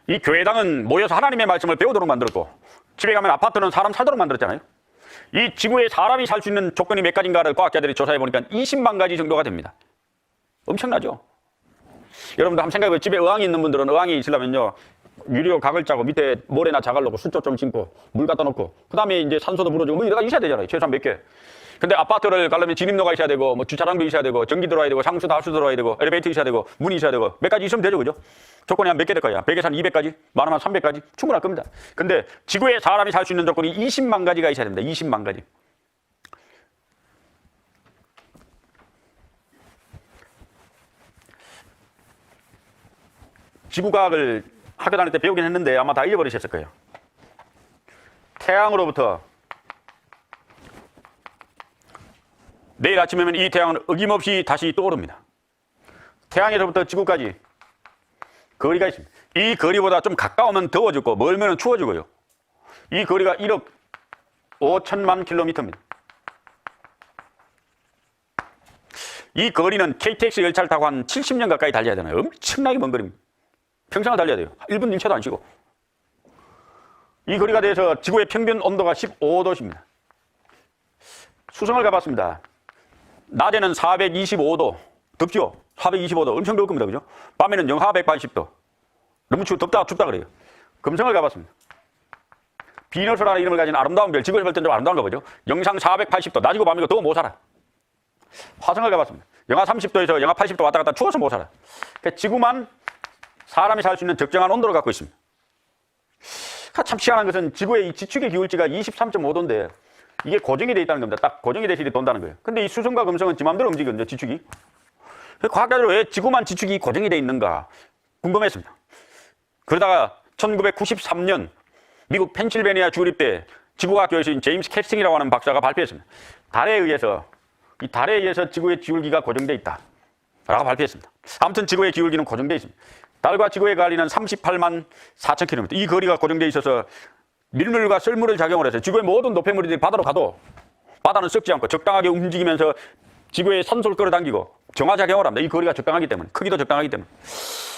이 교회당은 모여서 하나님의 말씀을 배우도록 만들었고 집에 가면 아파트는 사람 살도록 만들었잖아요. 이 지구에 사람이 살 수 있는 조건이 몇 가지인가를 과학자들이 조사해 보니까 20만 가지 정도가 됩니다. 엄청나죠? 여러분도 한번 생각해보세요. 집에 어항이 있는 분들은 어항이 있으려면요 유리로 각을 짜고 밑에 모래나 자갈 넣고 숯조 좀 심고 물 갖다 놓고 그 다음에 이제 산소도 불어주고 뭐 이래가 있어야 되잖아요. 최소한 몇 개. 근데 아파트를 가려면 진입로가 있어야 되고 뭐 주차장도 있어야 되고 전기 들어와야 되고 상수도 하수 들어와야 되고 엘리베이터 있어야 되고 문이 있어야 되고 몇 가지 있으면 되죠, 그죠? 조건이 한 몇 개 될 거야. 100에서 한 200가지, 많으면 300가지 충분할 겁니다. 근데 지구에 사람이 살 수 있는 조건이 20만 가지가 있어야 됩니다. 20만 가지. 지구과학을 학교 다닐 때 배우긴 했는데 아마 다 잊어버리셨을 거예요. 태양으로부터 내일 아침이면 이 태양은 어김없이 다시 떠오릅니다. 태양에서부터 지구까지 거리가 있습니다. 이 거리보다 좀 가까우면 더워지고 멀면 추워지고요. 이 거리가 1억 5천만 킬로미터입니다. 이 거리는 KTX 열차를 타고 한 70년 가까이 달려야 되나요? 엄청나게 먼 거리입니다. 평생을 달려야 돼요. 1분 1초도 안 쉬고. 이 거리가 돼서 지구의 평균 온도가 15도입니다. 수성을 가봤습니다. 낮에는 425도. 덥죠? 425도. 엄청 더울 겁니다. 그죠? 밤에는 영하 180도. 너무 덥다, 춥다 그래요. 금성을 가봤습니다. 비너스라는 이름을 가진 아름다운 별, 지구에서 볼 때는 좀 아름다운가 보죠? 영상 480도. 낮이고 밤이고 더워 못 살아. 화성을 가봤습니다. 영하 30도에서 영하 80도 왔다 갔다 추워서 못 살아. 그러니까 지구만 사람이 살 수 있는 적정한 온도를 갖고 있습니다. 참 희한한 것은 지구의 이 지축의 기울지가 23.5도인데 이게 고정이 되어 있다는 겁니다. 딱 고정이 돼서 돈다는 거예요. 근데 이 수성과 금성은 지 맘대로 움직이거든요, 지축이. 과학자들은 왜 지구만 지축이 고정이 되어 있는가 궁금했습니다. 그러다가 1993년 미국 펜실베니아 주립대 지구과학 교수인 제임스 캐스팅이라고 하는 박사가 발표했습니다. 이 달에 의해서 지구의 기울기가 고정되어 있다 라고 발표했습니다. 아무튼 지구의 기울기는 고정되어 있습니다. 달과 지구의 거리는 38만 4천 킬로미터. 이 거리가 고정되어 있어서 밀물과 썰물을 작용을 해서 지구의 모든 노폐물들이 바다로 가도 바다는 썩지 않고 적당하게 움직이면서 지구의 산소를 끌어당기고 정화작용을 합니다. 이 거리가 적당하기 때문에, 크기도 적당하기 때문에.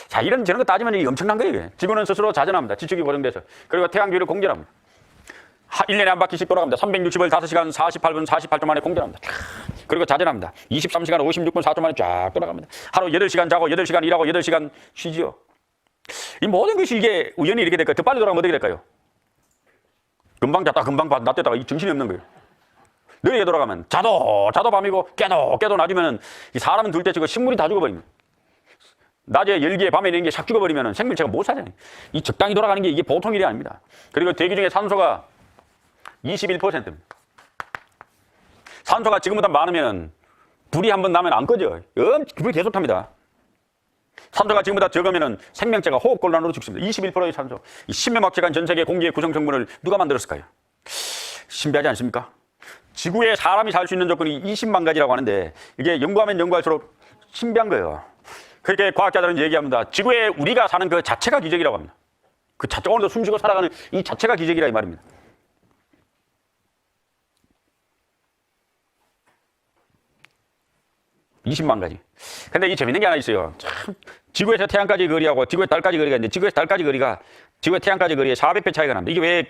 자, 이런 저런 거 따지면 이게 엄청난 거예요. 이게. 지구는 스스로 자전합니다. 지축이 고정돼서. 그리고 태양주위를 공전합니다. 1년에 한 바퀴씩 돌아갑니다. 360을 5시간 48분 48초 만에 공전합니다. 그리고 자전합니다. 23시간 56분 4초 만에 쫙 돌아갑니다. 하루 8시간 자고 8시간 일하고 8시간 쉬지요. 이 모든 것이 이게 우연히 이렇게 될까요? 더 빨리 돌아가면 어떻게 될까요? 금방 잤다 금방 낮됐다가 이 정신이 없는 거예요. 느리게 돌아가면 자도 밤이고 깨도 낮이면 이 사람은 둘째 치고 식물이 다 죽어버립니다. 낮에 열기에 밤에 냉기에 싹 죽어버리면 생명체가 못 살잖아요. 이 적당히 돌아가는 게 이게 보통 일이 아닙니다. 그리고 대기 중에 산소가 21%입니다. 산소가 지금보다 많으면 불이 한번 나면 안 꺼져. 불이 계속 탑니다. 산소가 지금보다 적으면 생명체가 호흡곤란으로 죽습니다. 21%의 산소. 이 십면막측한 전 세계 공기의 구성成분을 누가 만들었을까요? 신비하지 않습니까? 지구에 사람이 살 수 있는 조건이 20만 가지라고 하는데 이게 연구하면 연구할수록 신비한 거예요. 그렇게 과학자들은 얘기합니다. 지구에 우리가 사는 그 자체가 기적이라고 합니다. 그 자체, 오늘도 숨쉬고 살아가는 이 자체가 기적이라 이 말입니다. (20만 가지). 근데 이 재밌는 게 하나 있어요. 참, 지구에서 태양까지 거리하고 지구의 달까지 거리가 있는데 지구에서 달까지 거리가 지구의 태양까지 거리에 400배 차이가 납니다. 이게 왜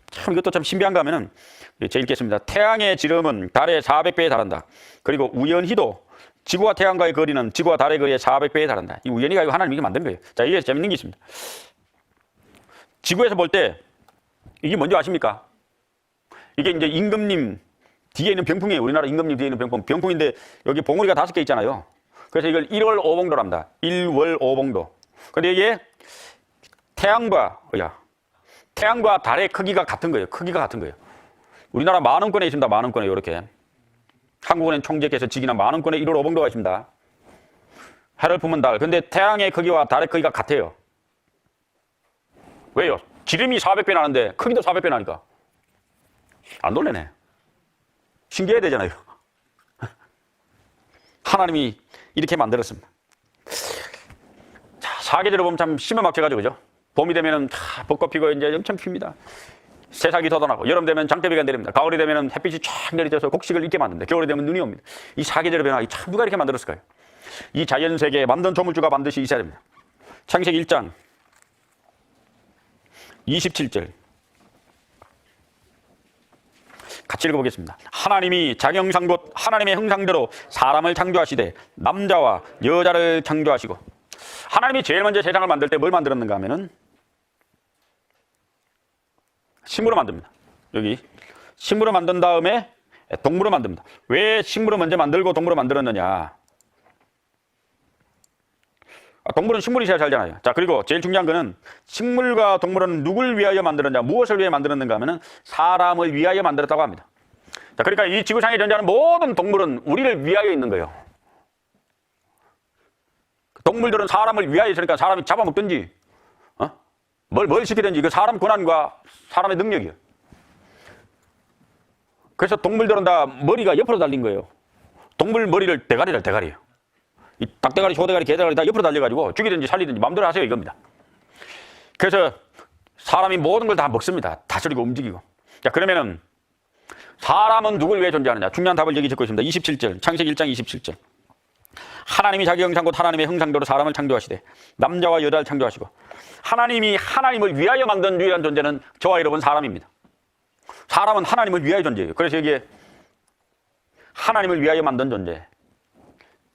참 이것도 참 신비한가 하면은 제가 읽겠습니다. 태양의 지름은 달의 400배에 달한다. 그리고 우연히도 지구와 태양과의 거리는 지구와 달의 거리의 400배에 달한다. 이 우연히가 이거 하나님이 만든 거예요. 자, 이게 재밌는 게 있습니다. 지구에서 볼 때 이게 뭔지 아십니까? 이게 이제 임금님 뒤에 있는 병풍이에요. 우리나라 임금님 뒤에 있는 병풍. 병풍인데 여기 봉우리가 5개 있잖아요. 그래서 이걸 1월 5봉도랍니다. 1월 5봉도. 근데 이게 태양과 달의 크기가 같은 거예요. 크기가 같은 거예요. 우리나라 만원권에 있습니다. 만원권에 이렇게. 한국은행 총재께서 직인한 만원권에 1월 5봉도가 있습니다. 해를 품은 달. 근데 태양의 크기와 달의 크기가 같아요. 왜요? 지름이 400배 나는데 크기도 400배 나니까. 안 놀래네. 신기해야 되잖아요. 하나님이 이렇게 만들었습니다. 자, 사계절을 보면 참 심어막혀가지고, 그죠? 봄이 되면은 벚꽃 피고 이제 엄청 핍니다. 새싹이 돋아나고, 여름 되면 장대비가 내립니다. 가을이 되면 햇빛이 쫙 내리쳐서 곡식을 익게 만듭니다. 겨울이 되면 눈이 옵니다. 이 사계절의 변화, 참 누가 이렇게 만들었을까요? 이 자연세계에 만든 조물주가 반드시 있어야 됩니다. 창세기 1장 27절. 같이 읽어보겠습니다. 하나님이 자기 형상 곧 하나님의 형상대로 사람을 창조하시되 남자와 여자를 창조하시고. 하나님이 제일 먼저 세상을 만들 때 뭘 만들었는가 하면은 식물을 만듭니다. 여기 식물을 만든 다음에 동물을 만듭니다. 왜 식물을 먼저 만들고 동물을 만들었느냐? 동물은 식물이 제일 살잖아요. 자, 그리고 제일 중요한 거는 식물과 동물은 누굴 위하여 만들었냐, 무엇을 위해 만들었는가 하면은 사람을 위하여 만들었다고 합니다. 자, 그러니까 이 지구상에 존재하는 모든 동물은 우리를 위하여 있는 거예요. 동물들은 사람을 위하여 있으니까 사람이 잡아먹든지, 뭘 시키든지 그 사람 권한과 사람의 능력이에요. 그래서 동물들은 다 머리가 옆으로 달린 거예요. 동물 머리를 대가리예요. 이 닭대가리, 소대가리, 개대가리 다 옆으로 달려가지고 죽이든지 살리든지 마음대로 하세요 이겁니다. 그래서 사람이 모든 걸 다 먹습니다. 다스리고 움직이고. 자, 그러면은 사람은 누굴 위해 존재하느냐? 중요한 답을 여기 적고 있습니다. 27절, 창세기 1장 27절. 하나님이 자기 형상 곧 하나님의 형상대로 사람을 창조하시되 남자와 여자를 창조하시고. 하나님이 하나님을 위하여 만든 유일한 존재는 저와 여러분 사람입니다. 사람은 하나님을 위하여 존재해요. 그래서 여기에 하나님을 위하여 만든 존재.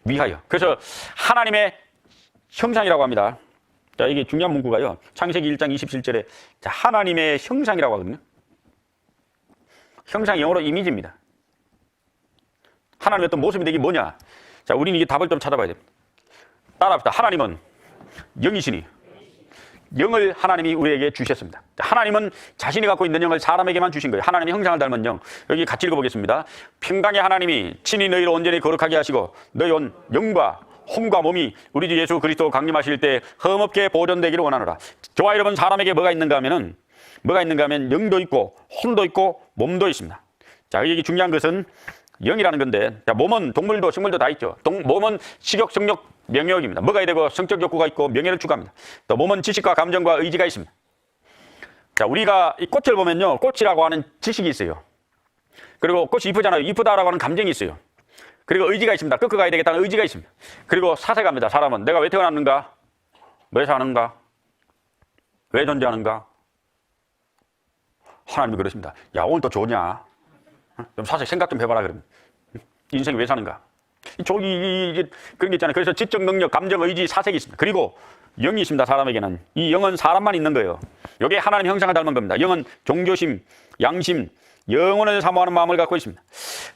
위하여. 그래서 하나님의 형상이라고 합니다. 자, 이게 중요한 문구가요. 창세기 1장 27절에 자, 하나님의 형상이라고 하거든요. 형상 영어로 이미지입니다. 하나님의 어떤 모습이 되게 뭐냐? 자, 우리는 이 답을 좀 찾아봐야 됩니다. 따라합시다. 하나님은 영이시니 영을 하나님이 우리에게 주셨습니다. 하나님은 자신이 갖고 있는 영을 사람에게만 주신 거예요. 하나님의 형상을 닮은 영. 여기 같이 읽어보겠습니다. 평강의 하나님이 친히 너희를 온전히 거룩하게 하시고 너희 온 영과 혼과 몸이 우리 주 예수 그리스도 강림하실 때 흠없게 보존되기를 원하노라. 저와 여러분 사람에게 뭐가 있는가 하면 영도 있고 혼도 있고 몸도 있습니다. 자, 여기 중요한 것은 영이라는 건데, 자, 몸은 동물도 식물도 다 있죠. 몸은 식욕, 성욕, 명예욕입니다. 먹어야 되고 성적 욕구가 있고 명예를 추구합니다. 또 몸은 지식과 감정과 의지가 있습니다. 자, 우리가 이 꽃을 보면요, 꽃이라고 하는 지식이 있어요. 그리고 꽃이 이쁘잖아요. 이쁘다라고 하는 감정이 있어요. 그리고 의지가 있습니다. 꺾어가야 되겠다는 의지가 있습니다. 그리고 사색합니다. 사람은 내가 왜 태어났는가? 왜 사는가? 왜 존재하는가? 하나님이 그러십니다. 야, 오늘 또 좋냐? 좀 사색 생각 좀 해봐라. 그러면 인생이 왜 사는가? 그런 게 있잖아요. 그래서 지적 능력, 감정, 의지, 사색이 있습니다. 그리고 영이 있습니다. 사람에게는. 이 영은 사람만 있는 거예요. 이게 하나님 형상을 닮은 겁니다. 영은 종교심, 양심, 영혼을 사모하는 마음을 갖고 있습니다.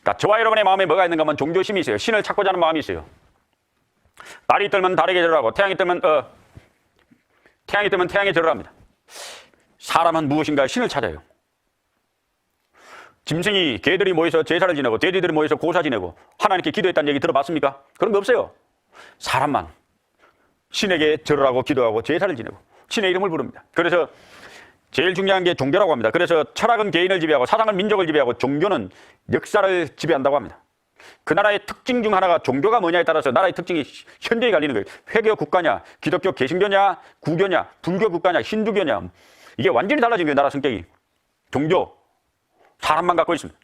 자, 저와 여러분의 마음에 뭐가 있는가 하면 종교심이 있어요. 신을 찾고자 하는 마음이 있어요. 달이 뜨면 달에게 절하고 태양이 뜨면 태양에 절하합니다. 사람은 무엇인가? 신을 찾아요. 짐승이 개들이 모여서 제사를 지내고 돼지들이 모여서 고사 지내고 하나님께 기도했다는 얘기 들어봤습니까? 그런 거 없어요. 사람만 신에게 절을 하고 기도하고 제사를 지내고 신의 이름을 부릅니다. 그래서 제일 중요한 게 종교라고 합니다. 그래서 철학은 개인을 지배하고 사상은 민족을 지배하고 종교는 역사를 지배한다고 합니다. 그 나라의 특징 중 하나가 종교가 뭐냐에 따라서 나라의 특징이 현저히 갈리는 거예요. 회교 국가냐, 기독교 개신교냐, 구교냐, 불교 국가냐, 힌두교냐, 이게 완전히 달라진 거예요. 나라 성격이. 종교 사람만 갖고 있습니다.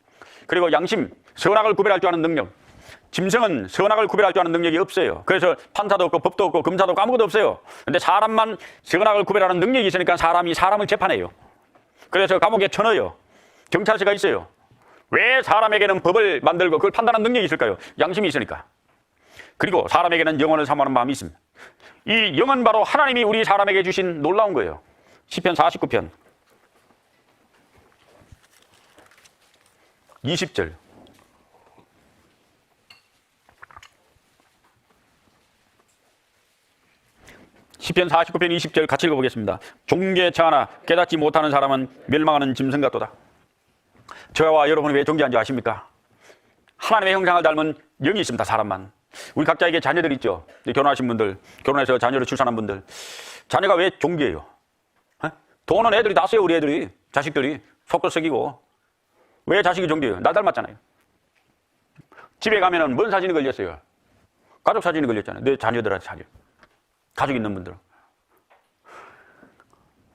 그리고 양심, 선악을 구별할 줄 아는 능력. 짐승은 선악을 구별할 줄 아는 능력이 없어요. 그래서 판사도 없고 법도 없고 검사도 없고 아무것도 없어요. 근데 사람만 선악을 구별하는 능력이 있으니까 사람이 사람을 재판해요. 그래서 감옥에 쳐넣어요. 경찰서가 있어요. 왜 사람에게는 법을 만들고 그걸 판단하는 능력이 있을까요? 양심이 있으니까. 그리고 사람에게는 영혼을 사모하는 마음이 있습니다. 이 영은 바로 하나님이 우리 사람에게 주신 놀라운 거예요. 시편 49편 20절. 시편 49편 20절 같이 읽어보겠습니다. 종개차하나 깨닫지 못하는 사람은 멸망하는 짐승 같도다. 저와 여러분이 왜 존귀한지 아십니까? 하나님의 형상을 닮은 영이 있습니다. 사람만. 우리 각자에게 자녀들 있죠. 결혼하신 분들, 결혼해서 자녀를 출산한 분들, 자녀가 왜 존귀해요? 돈은 애들이 다 써요. 우리 애들이, 자식들이 속도 썩이고. 왜 자식이 존귀해요? 나 닮았잖아요. 집에 가면은 뭔 사진이 걸렸어요? 가족 사진이 걸렸잖아요. 내 자녀들한테 사진. 가족 있는 분들.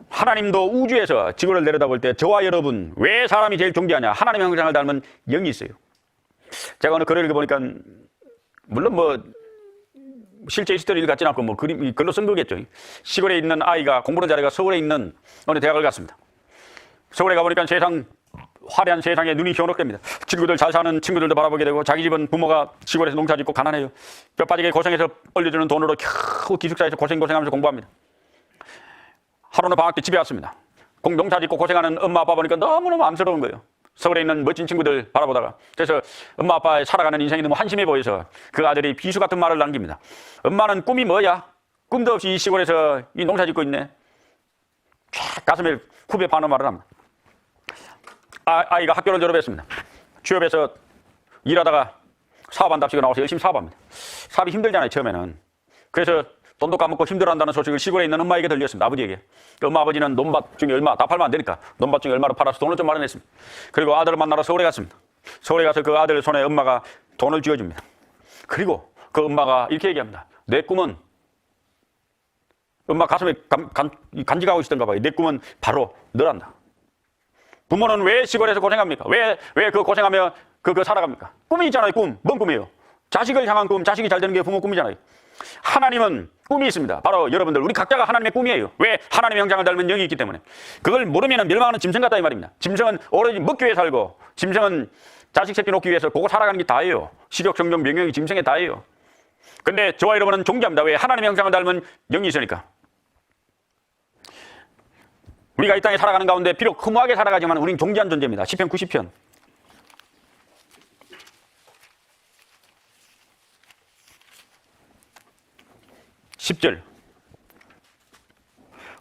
하나님도 우주에서 지구를 내려다볼 때 저와 여러분 왜 사람이 제일 존귀하냐? 하나님의 형상을 닮은 영이 있어요. 제가 어느 글을 읽어보니까 물론 뭐 실제 있었던 일 같지는 않고 뭐 글로 쓴 거겠죠. 시골에 있는 아이가 공부하는 자리가 서울에 있는 어느 대학을 갔습니다. 서울에 가보니까 화려한 세상에 눈이 현혹됩니다. 친구들 잘 사는 친구들도 바라보게 되고 자기 집은 부모가 시골에서 농사 짓고 가난해요. 뼈 빠지게 고생해서 올려주는 돈으로 겨우 기숙사에서 고생하면서 공부합니다. 하루는 방학 때 집에 왔습니다. 농사 짓고 고생하는 엄마 아빠 보니까 너무너무 안쓰러운 거예요. 서울에 있는 멋진 친구들 바라보다가. 그래서 엄마 아빠의 살아가는 인생이 너무 한심해 보여서 그 아들이 비수 같은 말을 남깁니다. 엄마는 꿈이 뭐야? 꿈도 없이 이 시골에서 이 농사 짓고 있네. 쫙 가슴에 후배 파는 말을 합니다. 아이가 학교를 졸업했습니다. 취업해서 일하다가 사업한답시고 나와서 열심히 사업합니다. 사업이 힘들잖아요, 처음에는. 그래서 돈도 까먹고 힘들어한다는 소식을 시골에 있는 엄마에게 들렸습니다. 아버지에게. 엄마 아버지는 논밭 중에 얼마, 다 팔면 안 되니까 논밭 중에 얼마를 팔아서 돈을 좀 마련했습니다. 그리고 아들을 만나러 서울에 갔습니다. 서울에 가서 그 아들 손에 엄마가 돈을 쥐어줍니다. 그리고 그 엄마가 이렇게 얘기합니다. 내 꿈은, 엄마 가슴에 간직하고 있었던가 봐요. 내 꿈은 바로 너란다. 부모는 왜 시골에서 고생합니까? 왜 그 고생하며 그거 살아갑니까? 꿈이 있잖아요, 꿈. 뭔 꿈이에요? 자식을 향한 꿈, 자식이 잘 되는 게 부모 꿈이잖아요. 하나님은 꿈이 있습니다. 바로 여러분들, 우리 각자가 하나님의 꿈이에요. 왜? 하나님의 형상을 닮은 영이 있기 때문에. 그걸 모르면 멸망하는 짐승 같다 이 말입니다. 짐승은 오로지 먹기 위해 살고, 짐승은 자식 새끼 놓기 위해서 보고 살아가는 게 다예요. 식욕, 성욕, 명령이 짐승의 다예요. 근데 저와 여러분은 존귀합니다. 왜? 하나님의 형상을 닮은 영이 있으니까. 우리가 이 땅에 살아가는 가운데 비록 허무하게 살아가지만 우리는 존귀한 존재입니다. 시편 90편 10절.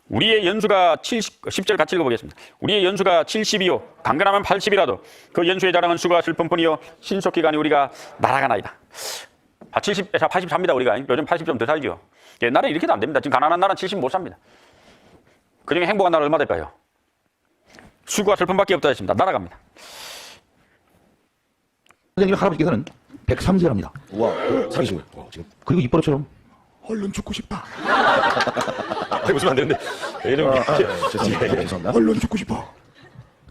우리의 연수가 10절 같이 읽어보겠습니다. 우리의 연수가 70이요 강건하면 80이라도 그 연수의 자랑은 수가 슬픔뿐이요 신속기간이 우리가 날아가나이다. 70에서 80 삽니다. 우리가 요즘 80 좀 더 살죠. 옛날에 이렇게도 안 됩니다. 지금 가난한 나라는 70 못 삽니다. 그중에 행복한 나라 얼마 될까요? 수고와 슬픔밖에 없다 했습니다. 날아갑니다. 선생님 할아버지께서는 103세랍니다. 와, 살으시고 지금. 그리고 이뻐처럼 얼른 죽고 싶다. 웃으면 안 되는데. 이런 죄송합니다. 얼른 죽고 싶어.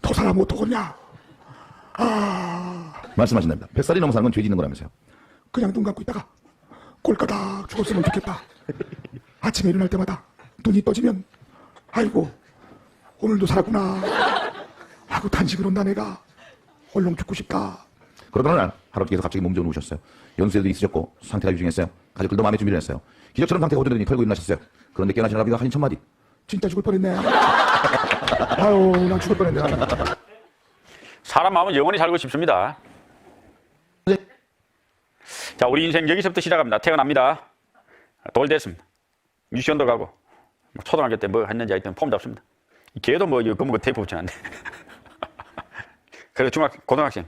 더 살아면 어떡하냐? 말씀하신 됩니다. 100살이 넘어 사는 건 죄 짓는 거라면서요. 그냥 눈 감고 있다가 꼴까닥 죽었으면 좋겠다. 아침에 일어날 때마다 눈이 떠지면 아이고 오늘도 살았구나 하고 탄식을 한다. 내가 얼른 죽고 싶다. 그러던 어느 날 할아버지께서 갑자기 몸 좋은 오셨어요. 연세도 있으셨고 상태가 유중했어요. 가족들도 마음의 준비를 했어요. 기적처럼 상태가 호전되더니 털고 일어나셨어요. 그런데 깨어나신 할아버지가 하신 첫마디. 진짜 죽을 뻔했네. 아유 난 죽을 뻔했네. 사람 마음은 영원히 살고 싶습니다. 자, 우리 인생 여기서부터 시작합니다. 태어납니다. 돌 됐습니다. 유치원도 가고 초등학교 때 뭐 했는지 하여튼 폼 잡습니다. 걔도 뭐 이거 검은 테이프 붙여놨네. 그리고 고등학생,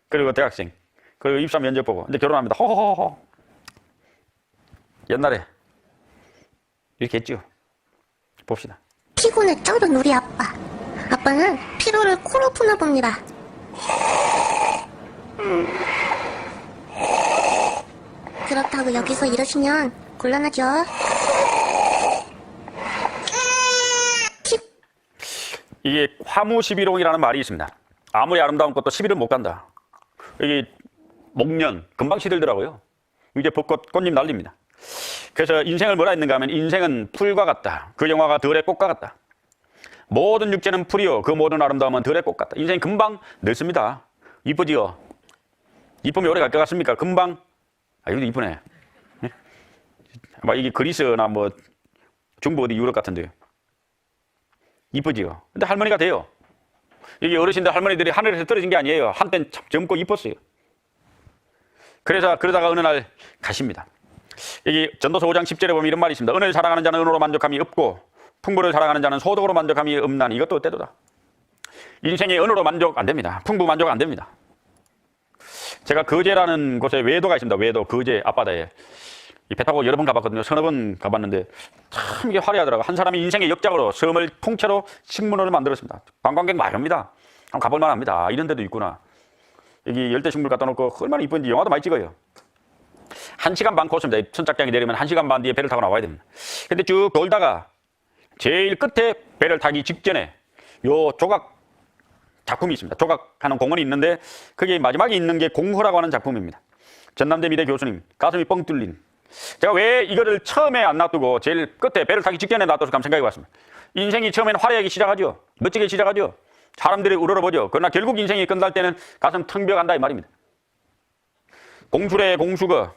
그리고 대학생, 그리고 입사 면접 보고 이제 결혼합니다. 호호호호. 옛날에 이렇게 했죠. 봅시다. 피곤에 쩔은 우리 아빠. 아빠는 피로를 코로 푸나 봅니다. 그렇다고 여기서 이러시면 곤란하죠. 이게 화무시비롱이라는 말이 있습니다. 아무리 아름다운 꽃도 시비를 못 간다. 이게 목련 금방 시들더라고요. 이제 벚꽃 꽃잎 날립니다. 그래서 인생을 뭐라 했는가 하면 인생은 풀과 같다. 그 영화가 들의 꽃과 같다. 모든 육체는 풀이요 그 모든 아름다움은 들의 꽃 같다. 인생 금방 늙습니다. 이쁘지요? 이쁘면 오래 갈 것 같습니까? 금방. 이것도 이쁘네. 막 이게 그리스나 뭐 중부 어디 유럽 같은데요. 이쁘지요? 근데 할머니가 돼요. 이게 어르신들 할머니들이 하늘에서 떨어진 게 아니에요. 한땐 참 젊고 이뻤어요. 그래서 그러다가 어느 날 가십니다. 여기 전도서 5장 10절에 보면 이런 말이 있습니다. 은을 사랑하는 자는 은으로 만족함이 없고 풍부를 사랑하는 자는 소득으로 만족함이 없나니 이것도 때도다. 인생이 은으로 만족 안 됩니다. 풍부 만족 안 됩니다. 제가 거제라는 곳에 외도가 있습니다. 외도, 거제 앞바다에. 배 타고 여러 번 가봤거든요. 서너 번 가봤는데 참 이게 화려하더라고요. 한 사람이 인생의 역작으로 섬을 통째로 식문호를 만들었습니다. 관광객 많이 옵니다. 한번 가볼 만합니다. 이런 데도 있구나. 여기 열대식물 갖다 놓고 얼마나 이쁜지 영화도 많이 찍어요. 1시간 반 코스입니다. 선착장이 내리면 1시간 반 뒤에 배를 타고 나와야 됩니다. 근데 쭉 돌다가 제일 끝에 배를 타기 직전에 요 조각 작품이 있습니다. 조각하는 공원이 있는데 그게 마지막에 있는 게 공허라고 하는 작품입니다. 전남대 미대 교수님 가슴이 뻥 뚫린. 제가 왜 이거를 처음에 안 놔두고 제일 끝에 배를 타기 직전에 놔둬서 생각해 봤습니다. 인생이 처음에는 화려하게 시작하죠. 멋지게 시작하죠. 사람들이 우러러보죠. 그러나 결국 인생이 끝날 때는 가슴 텅 비어간다 이 말입니다. 공술의 공수거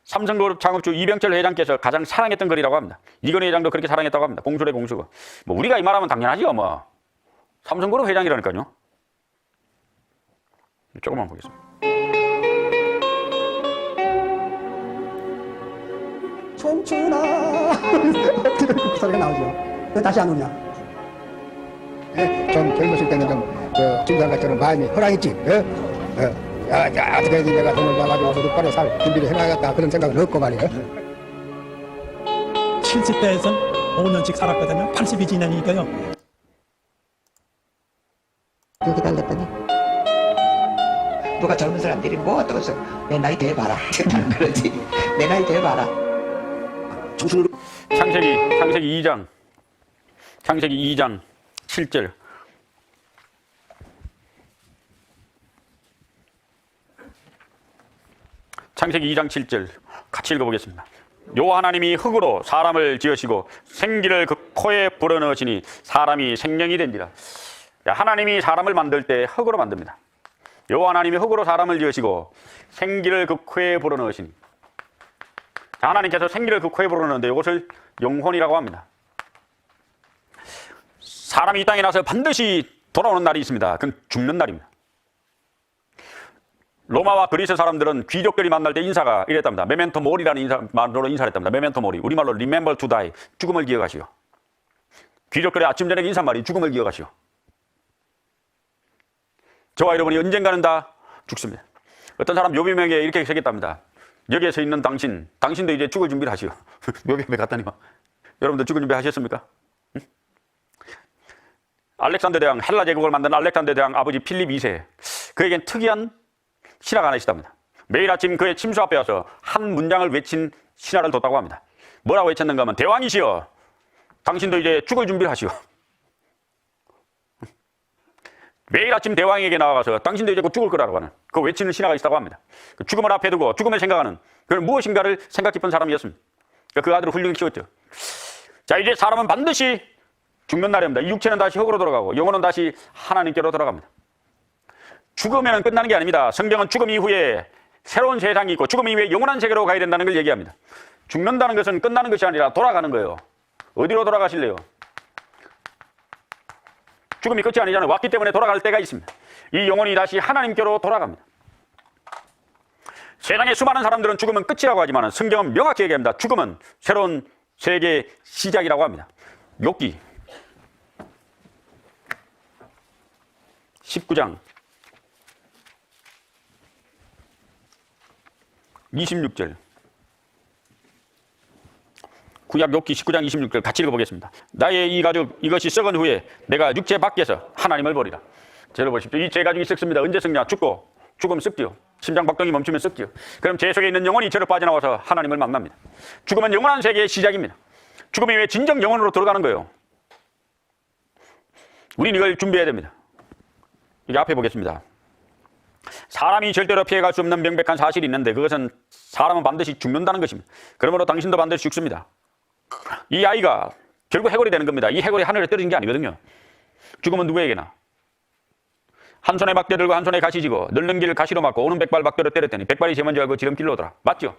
삼성그룹 창업주 이병철 회장께서 가장 사랑했던 글이라고 합니다. 이건희 회장도 그렇게 사랑했다고 합니다. 공술의 공수거. 뭐 우리가 이 말하면 당연하죠. 뭐 삼성그룹 회장이라니까요. 조금만 보겠습니다. 청춘아 그 소리가 나오죠. 왜 다시 안 오냐? 좀 젊었을 때는 좀 김상같처럼 마음이 허랑했지. 어떻게 해야지 내가 돈을 모아가지고 똑바로 살 준비를 해놔야겠다 그런 생각은 없고 말이야. 70대에선 5년씩 살았거든요. 80이 지나니까요. 여기 달랬더니 누가 젊은 사람들이 뭐 어떠겠어. 내 나이 돼봐라. 그러지. 내 나이 돼봐라. 창세기 2장 7절. 창세기 2장 7절 같이 읽어보겠습니다. 여호와 하나님이 흙으로 사람을 지으시고 생기를 그 코에 불어넣으시니 사람이 생명이 된지라. 하나님이 사람을 만들 때 흙으로 만듭니다. 여호와 하나님이 흙으로 사람을 지으시고 생기를 그 코에 불어넣으시니 하나님께서 생기를 그 코에 불어넣는데 이것을 영혼이라고 합니다. 사람이 이 땅에 나서 반드시 돌아오는 날이 있습니다. 그건 죽는 날입니다. 로마와 그리스 사람들은 귀족들이 만날 때 인사가 이랬답니다. 메멘토 모리라는 말로 인사를 했답니다. 메멘토 모리. 우리말로 remember to die. 죽음을 기억하시오. 귀족들의 아침 저녁 인사말이 죽음을 기억하시오. 저와 여러분이 언젠가는 다 죽습니다. 어떤 사람 묘비명에 이렇게 새겼답니다. 여기에 서 있는 당신도 이제 죽을 준비를 하시오. 묘비명에 갔다니만. 여러분들 죽을 준비 하셨습니까? 응? 알렉산더 대왕, 헬라 제국을 만든 알렉산더 대왕 아버지 필립 2세. 그에겐 특이한 신하가 하나 있답니다. 매일 아침 그의 침수 앞에 와서 한 문장을 외친 신하를 뒀다고 합니다. 뭐라고 외쳤는가 하면 대왕이시여 당신도 이제 죽을 준비를 하시오. 매일 아침 대왕에게 나와가서 당신도 이제 곧 죽을 거라고 하는 그 외치는 신하가 있다고 합니다. 그 죽음을 앞에 두고 죽음을 생각하는 그런 무엇인가를 생각 깊은 사람이었습니다. 그 아들을 훌륭히 키웠죠. 자, 이제 사람은 반드시 죽는 날이 옵니다. 이 육체는 다시 흙으로 돌아가고 영혼은 다시 하나님께로 돌아갑니다. 죽으면 끝나는 게 아닙니다. 성경은 죽음 이후에 새로운 세상이 있고 죽음 이후에 영원한 세계로 가야 된다는 걸 얘기합니다. 죽는다는 것은 끝나는 것이 아니라 돌아가는 거예요. 어디로 돌아가실래요? 죽음이 끝이 아니잖아요. 왔기 때문에 돌아갈 때가 있습니다. 이 영혼이 다시 하나님께로 돌아갑니다. 세상의 수많은 사람들은 죽음은 끝이라고 하지만 성경은 명확히 얘기합니다. 죽음은 새로운 세계의 시작이라고 합니다. 욥기 19장 26절 구약 욥기 19장 26절 같이 읽어보겠습니다. 나의 이 가죽 이것이 썩은 후에 내가 육체 밖에서 하나님을 보리라. 저를 보십시오. 이 제 가죽이 썩습니다. 언제 썩냐? 죽음 썩지요. 심장 박동이 멈추면 썩지요. 그럼 제 속에 있는 영혼이 저를 빠져나와서 하나님을 만납니다. 죽음은 영원한 세계의 시작입니다. 죽음이 왜 진정 영혼으로 들어가는 거예요? 우리는 이걸 준비해야 됩니다. 이게 앞에 보겠습니다. 사람이 절대로 피해갈 수 없는 명백한 사실이 있는데 그것은 사람은 반드시 죽는다는 것입니다. 그러므로 당신도 반드시 죽습니다. 이 아이가 결국 해골이 되는 겁니다. 이 해골이 하늘에 떨어진 게 아니거든요. 죽음은 누구에게나 한 손에 막대 들고 한 손에 가시 지고 늙는 길 가시로 막고 오는 백발 막대로 때렸더니 백발이 제 먼저 알고 지름길로 오더라. 맞죠?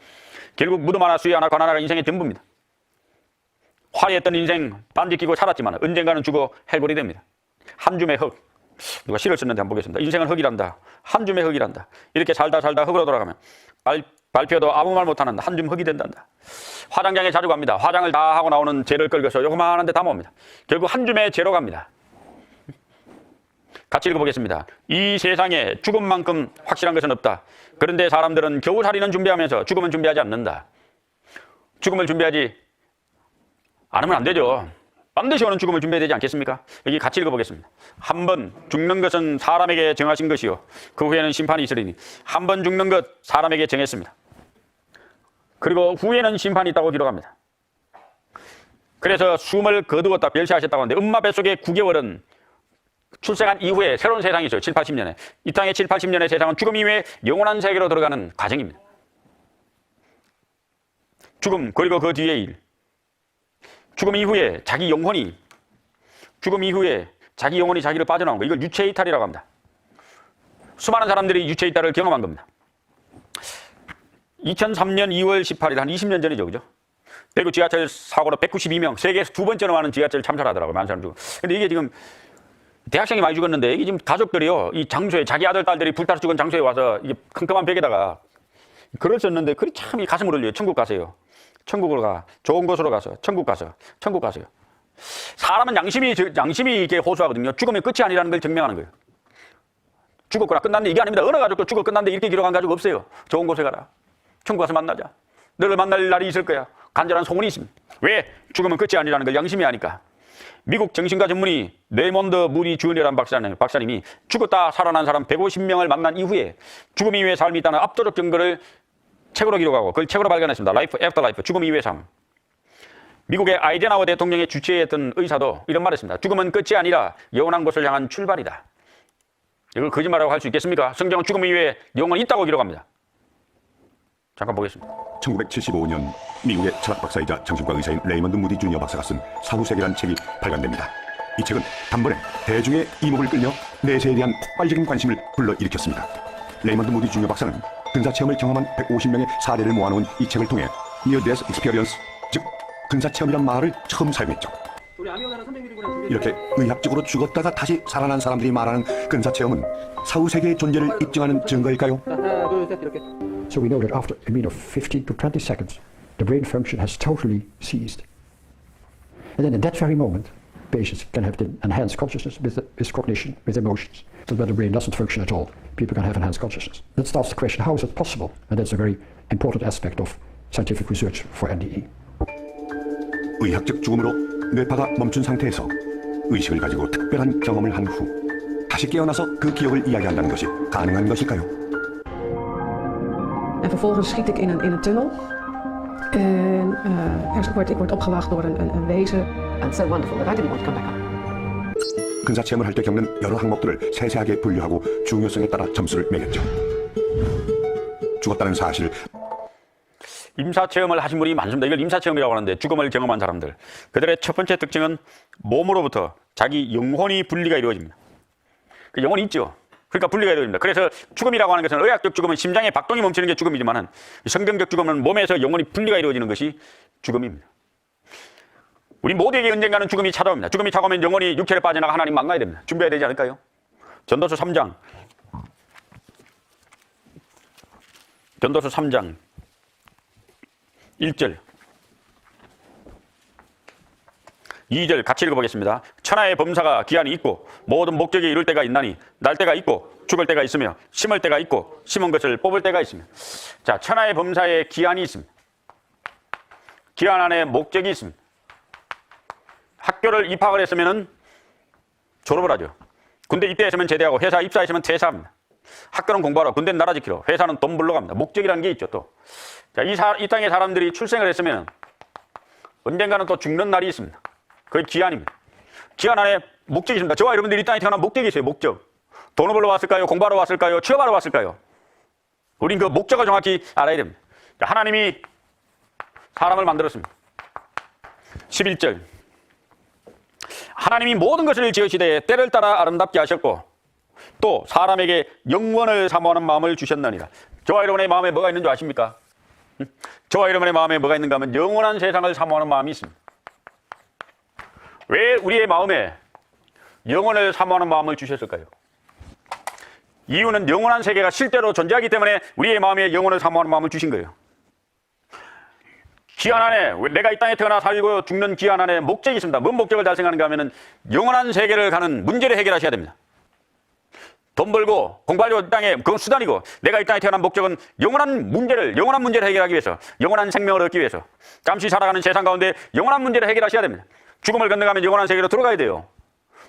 결국 무덤 하나 수위 하나 관 하나가 인생의 전부입니다. 화려했던 인생 반지 끼고 살았지만 언젠가는 죽어 해골이 됩니다. 한 줌의 흙. 누가 시를 썼는데 한번 보겠습니다. 인생은 흙이란다. 한 줌의 흙이란다. 이렇게 살다 흙으로 돌아가면 발표도 아무 말 못하는 한 줌 흙이 된단다. 화장장에 자주 갑니다. 화장을 다 하고 나오는 재를 끌고서 요거만한 데 담아옵니다. 결국 한 줌의 재로 갑니다. 같이 읽어보겠습니다. 이 세상에 죽음만큼 확실한 것은 없다. 그런데 사람들은 겨우 살이는 준비하면서 죽음은 준비하지 않는다. 죽음을 준비하지 않으면 안 되죠. 반드시 오는 죽음을 준비해야 되지 않겠습니까? 여기 같이 읽어보겠습니다. 한 번 죽는 것은 사람에게 정하신 것이요 그 후에는 심판이 있으리니 한 번 죽는 것 사람에게 정했습니다. 그리고 후에는 심판이 있다고 기록합니다. 그래서 숨을 거두었다 멸시하셨다고 하는데 엄마 뱃속의 9개월은 출생한 이후에 새로운 세상이 있어요. 7, 80년에. 이 땅의 7, 80년의 세상은 죽음 이후에 영원한 세계로 들어가는 과정입니다. 죽음 그리고 그 뒤의 일. 죽음 이후에 자기 영혼이 자기를 빠져나온 거. 이걸 유체 이탈이라고 합니다. 수많은 사람들이 유체 이탈을 경험한 겁니다. 2003년 2월 18일 한 20년 전이죠. 그죠? 대구 지하철 사고로 192명, 세계에서 두 번째로 많은 지하철 참사하더라고요. 많은 사람 죽고. 근데 이게 지금 대학생이 많이 죽었는데 이게 지금 가족들이요. 이 장소에 자기 아들, 딸들이 불타서 죽은 장소에 와서 이게 컴컴한 벽에다가 글을 썼는데 글이 참 가슴을 울려요. 천국 가세요. 천국으로 가. 좋은 곳으로 가서 천국 가서 천국 가세요. 사람은 양심이 이게 호소하거든요. 죽음이 끝이 아니라는 걸 증명하는 거예요. 죽었구나 끝났네 이게 아닙니다. 어느 가족도 죽어 끝났는데 이렇게 기록한 가족 없어요. 좋은 곳에 가라. 천국 가서 만나자. 너를 만날 날이 있을 거야. 간절한 소문이 있습니다. 왜? 죽음은 끝이 아니라는 걸 양심이 아니까. 미국 정신과 전문의 레몬드 무리 주니어라는 박사님이 죽었다 살아난 사람 150명을 만난 이후에 죽음 이후의 삶이 있다는 압도적 증거를 책으로 기록하고 그걸 책으로 발견했습니다. 라이프 애프터 라이프, 죽음 이후의 삶. 미국의 아이젠하워 대통령의 주치의했던 의사도 이런 말을 했습니다. 죽음은 끝이 아니라 영원한 곳을 향한 출발이다. 이걸 거짓말이라고 할 수 있겠습니까? 성경은 죽음 이후에 영원이 있다고 기록합니다. 잠깐 보겠습니다. 1975년 미국의 철학 박사이자 정신과 의사인 레이먼드 무디 주니어 박사가 쓴 사후세계라는 책이 발간됩니다. 이 책은 단번에 대중의 이목을 끌며 내세에 대한 폭발적인 관심을 불러일으켰습니다. 레이먼드 무디 주니어 박사는 근사체험을 경험한 150명의 사례를 모아놓은 이 책을 통해 Near Death Experience, 즉 근사체험이란 말을 처음 사용했죠. 이렇게 의학적으로 죽었다가 다시 살아난 사람들이 말하는 근사체험은 사후세계의 존재를 입증하는 증거일까요? So we know that after a mean of 15 to 20 seconds, the brain function has totally ceased. And then in that very moment, patients can have the enhanced consciousness with cognition, with emotions. So when the brain doesn't function at all, people can have enhanced consciousness. That starts the question, how is it possible? And that's a very important aspect of scientific research for NDE. 의학적 죽음으로 뇌파가 멈춘 상태에서 의식을 가지고 특별한 경험을 한 후 다시 깨어나서 그 기억을 이야기한다는 것이 가능한 것일까요? En vervolgens schiet ik in een tunnel. En ik word opgewacht door een wezen. And so wonderful that I didn't want to come back up. 근사 체험을 할 때 겪는 여러 항목들을 세세하게 분류하고 중요성에 따라 점수를 매겼죠. 죽었다는 사실, 임사체험을 하신 분이 많습니다. 이걸 임사체험이라고 하는데 죽음을 경험한 사람들. 그들의 첫 번째 특징은 몸으로부터 자기 영혼이 분리가 이루어집니다. 그 영혼이 있죠. 그러니까 분리가 이루어집니다. 그래서 죽음이라고 하는 것은 의학적 죽음은 심장의 박동이 멈추는 게 죽음이지만 성경적 죽음은 몸에서 영혼이 분리가 이루어지는 것이 죽음입니다. 우리 모두에게 언젠가는 죽음이 찾아옵니다. 죽음이 찾아오면 영혼이 육체를 빠져나가 하나님 만나야 됩니다. 준비해야 되지 않을까요? 전도서 3장 1절 2절 같이 읽어보겠습니다. 천하의 범사가 기한이 있고 모든 목적이 이룰 때가 있나니 날 때가 있고 죽을 때가 있으며 심을 때가 있고 심은 것을 뽑을 때가 있으며. 자, 천하의 범사에 기한이 있습니다. 기한 안에 목적이 있습니다. 학교를 입학을 했으면 졸업을 하죠. 군대 입대했으면 제대하고 회사 입사했으면 퇴사합니다. 학교는 공부하러, 군대는 나라 지키러, 회사는 돈 벌러 갑니다. 목적이라는 게 있죠. 또 자, 이 땅의 사람들이 출생을 했으면 언젠가는 또 죽는 날이 있습니다. 그게 기한입니다. 기한 안에 목적이 있습니다. 저와 여러분들이 이 땅에 태어난 목적이 있어요. 목적. 돈을 벌러 왔을까요? 공부하러 왔을까요? 취업하러 왔을까요? 우린 그 목적을 정확히 알아야 됩니다. 자, 하나님이 사람을 만들었습니다. 11절 하나님이 모든 것을 지으시되 때를 따라 아름답게 하셨고 또 사람에게 영원을 사모하는 마음을 주셨느니라. 저와 여러분의 마음에 뭐가 있는 줄 아십니까? 저와 여러분의 마음에 뭐가 있는가 하면 영원한 세상을 사모하는 마음이 있습니다. 왜 우리의 마음에 영원을 사모하는 마음을 주셨을까요? 이유는 영원한 세계가 실제로 존재하기 때문에 우리의 마음에 영원을 사모하는 마음을 주신 거예요. 기한 안에, 내가 이 땅에 태어나 살고 죽는 기한 안에 목적이 있습니다. 뭔 목적을 달성하는가 하면 영원한 세계를 가는 문제를 해결하셔야 됩니다. 돈 벌고 공부하려고 이 땅에, 그건 수단이고, 내가 이 땅에 태어난 목적은 영원한 문제를 해결하기 위해서, 영원한 생명을 얻기 위해서, 잠시 살아가는 세상 가운데 영원한 문제를 해결하셔야 됩니다. 죽음을 건너가면 영원한 세계로 들어가야 돼요.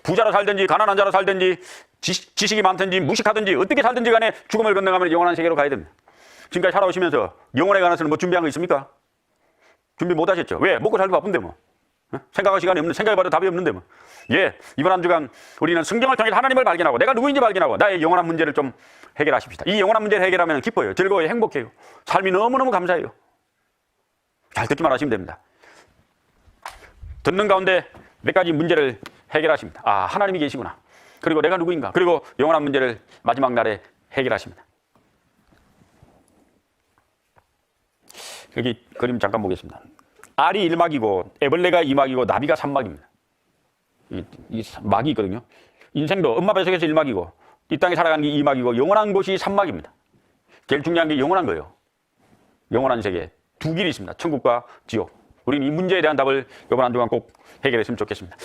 부자로 살든지 가난한 자로 살든지 지식이 많든지 무식하든지 어떻게 살든지 간에 죽음을 건너가면 영원한 세계로 가야 됩니다. 지금까지 살아오시면서 영원에 관해서는 뭐 준비한 거 있습니까? 준비 못 하셨죠? 왜? 먹고 살기 바쁜데 뭐. 생각할 시간이 없는, 생각해봐도 답이 없는데 뭐. 예, 이번 한 주간 우리는 성경을 통해 하나님을 발견하고 내가 누구인지 발견하고 나의 영원한 문제를 좀 해결하십시다. 이 영원한 문제를 해결하면 기뻐요. 즐거워요. 행복해요. 삶이 너무너무 감사해요. 잘 듣기만 하시면 됩니다. 듣는 가운데 몇 가지 문제를 해결하십니다. 아, 하나님이 계시구나. 그리고 내가 누구인가. 그리고 영원한 문제를 마지막 날에 해결하십니다. 여기 그림 잠깐 보겠습니다. 알이 1막이고 애벌레가 2막이고 나비가 3막입니다. 이 막이 있거든요. 인생도 엄마 뱃속에서 1막이고 이 땅에 살아가는 게 2막이고 영원한 곳이 3막입니다. 제일 중요한 게 영원한 거예요. 영원한 세계. 두 길이 있습니다. 천국과 지옥. 우리는 이 문제에 대한 답을 이번 한 주간 꼭 해결했으면 좋겠습니다.